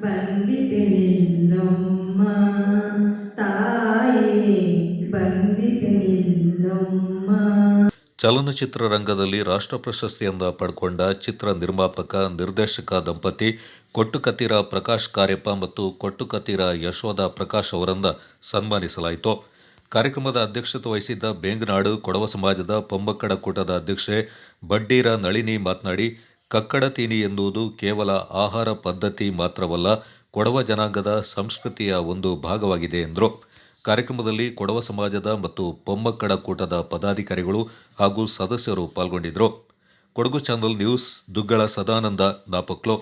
ಬಂದಿದೆ ನಿಲ್ಲೊಮ್ಮ ತಾಯೇ ಬಂದಿದೆ ನಿಲ್ಲೊಮ್ಮ. ಚಲನಚಿತ್ರ ರಂಗದಲ್ಲಿ ರಾಷ್ಟ್ರ ಪ್ರಶಸ್ತಿಯಿಂದ ಪಡ್ಕೊಂಡ ಚಿತ್ರ ನಿರ್ಮಾಪಕ ನಿರ್ದೇಶಕ ದಂಪತಿ ಕೊಟ್ಟುಕತ್ತೀರ ಪ್ರಕಾಶ್ ಕಾರ್ಯಪ್ಪ ಮತ್ತು ಕೊಟ್ಟುಕತ್ತೀರ ಯಶೋಧ ಪ್ರಕಾಶ್ ಅವರನ್ನು ಸನ್ಮಾನಿಸಲಾಯಿತು. ಕಾರ್ಯಕ್ರಮದ ಅಧ್ಯಕ್ಷತೆ ವಹಿಸಿದ್ದ ಬೇಂಗನಾಡು ಕೊಡವ ಸಮಾಜದ ಪೊಮ್ಮಕ್ಕಡ ಕೂಟದ ಅಧ್ಯಕ್ಷೆ ಬಡ್ಡೀರ ನಳಿನಿ ಮಾತನಾಡಿ, ಕಕ್ಕಡ ತೀನಿ ಎನ್ನುವುದು ಕೇವಲ ಆಹಾರ ಪದ್ಧತಿ ಮಾತ್ರವಲ್ಲ, ಕೊಡವ ಜನಾಂಗದ ಸಂಸ್ಕೃತಿಯ ಒಂದು ಭಾಗವಾಗಿದೆ ಎಂದರು. ಕಾರ್ಯಕ್ರಮದಲ್ಲಿ ಕೊಡವ ಸಮಾಜದ ಮತ್ತು ಪೊಮ್ಮಕ್ಕಡ ಕೂಟದ ಪದಾಧಿಕಾರಿಗಳು ಹಾಗೂ ಸದಸ್ಯರು ಪಾಲ್ಗೊಂಡಿದ್ದರು. Kodagu channel news Duggala Sadananda Napoklu.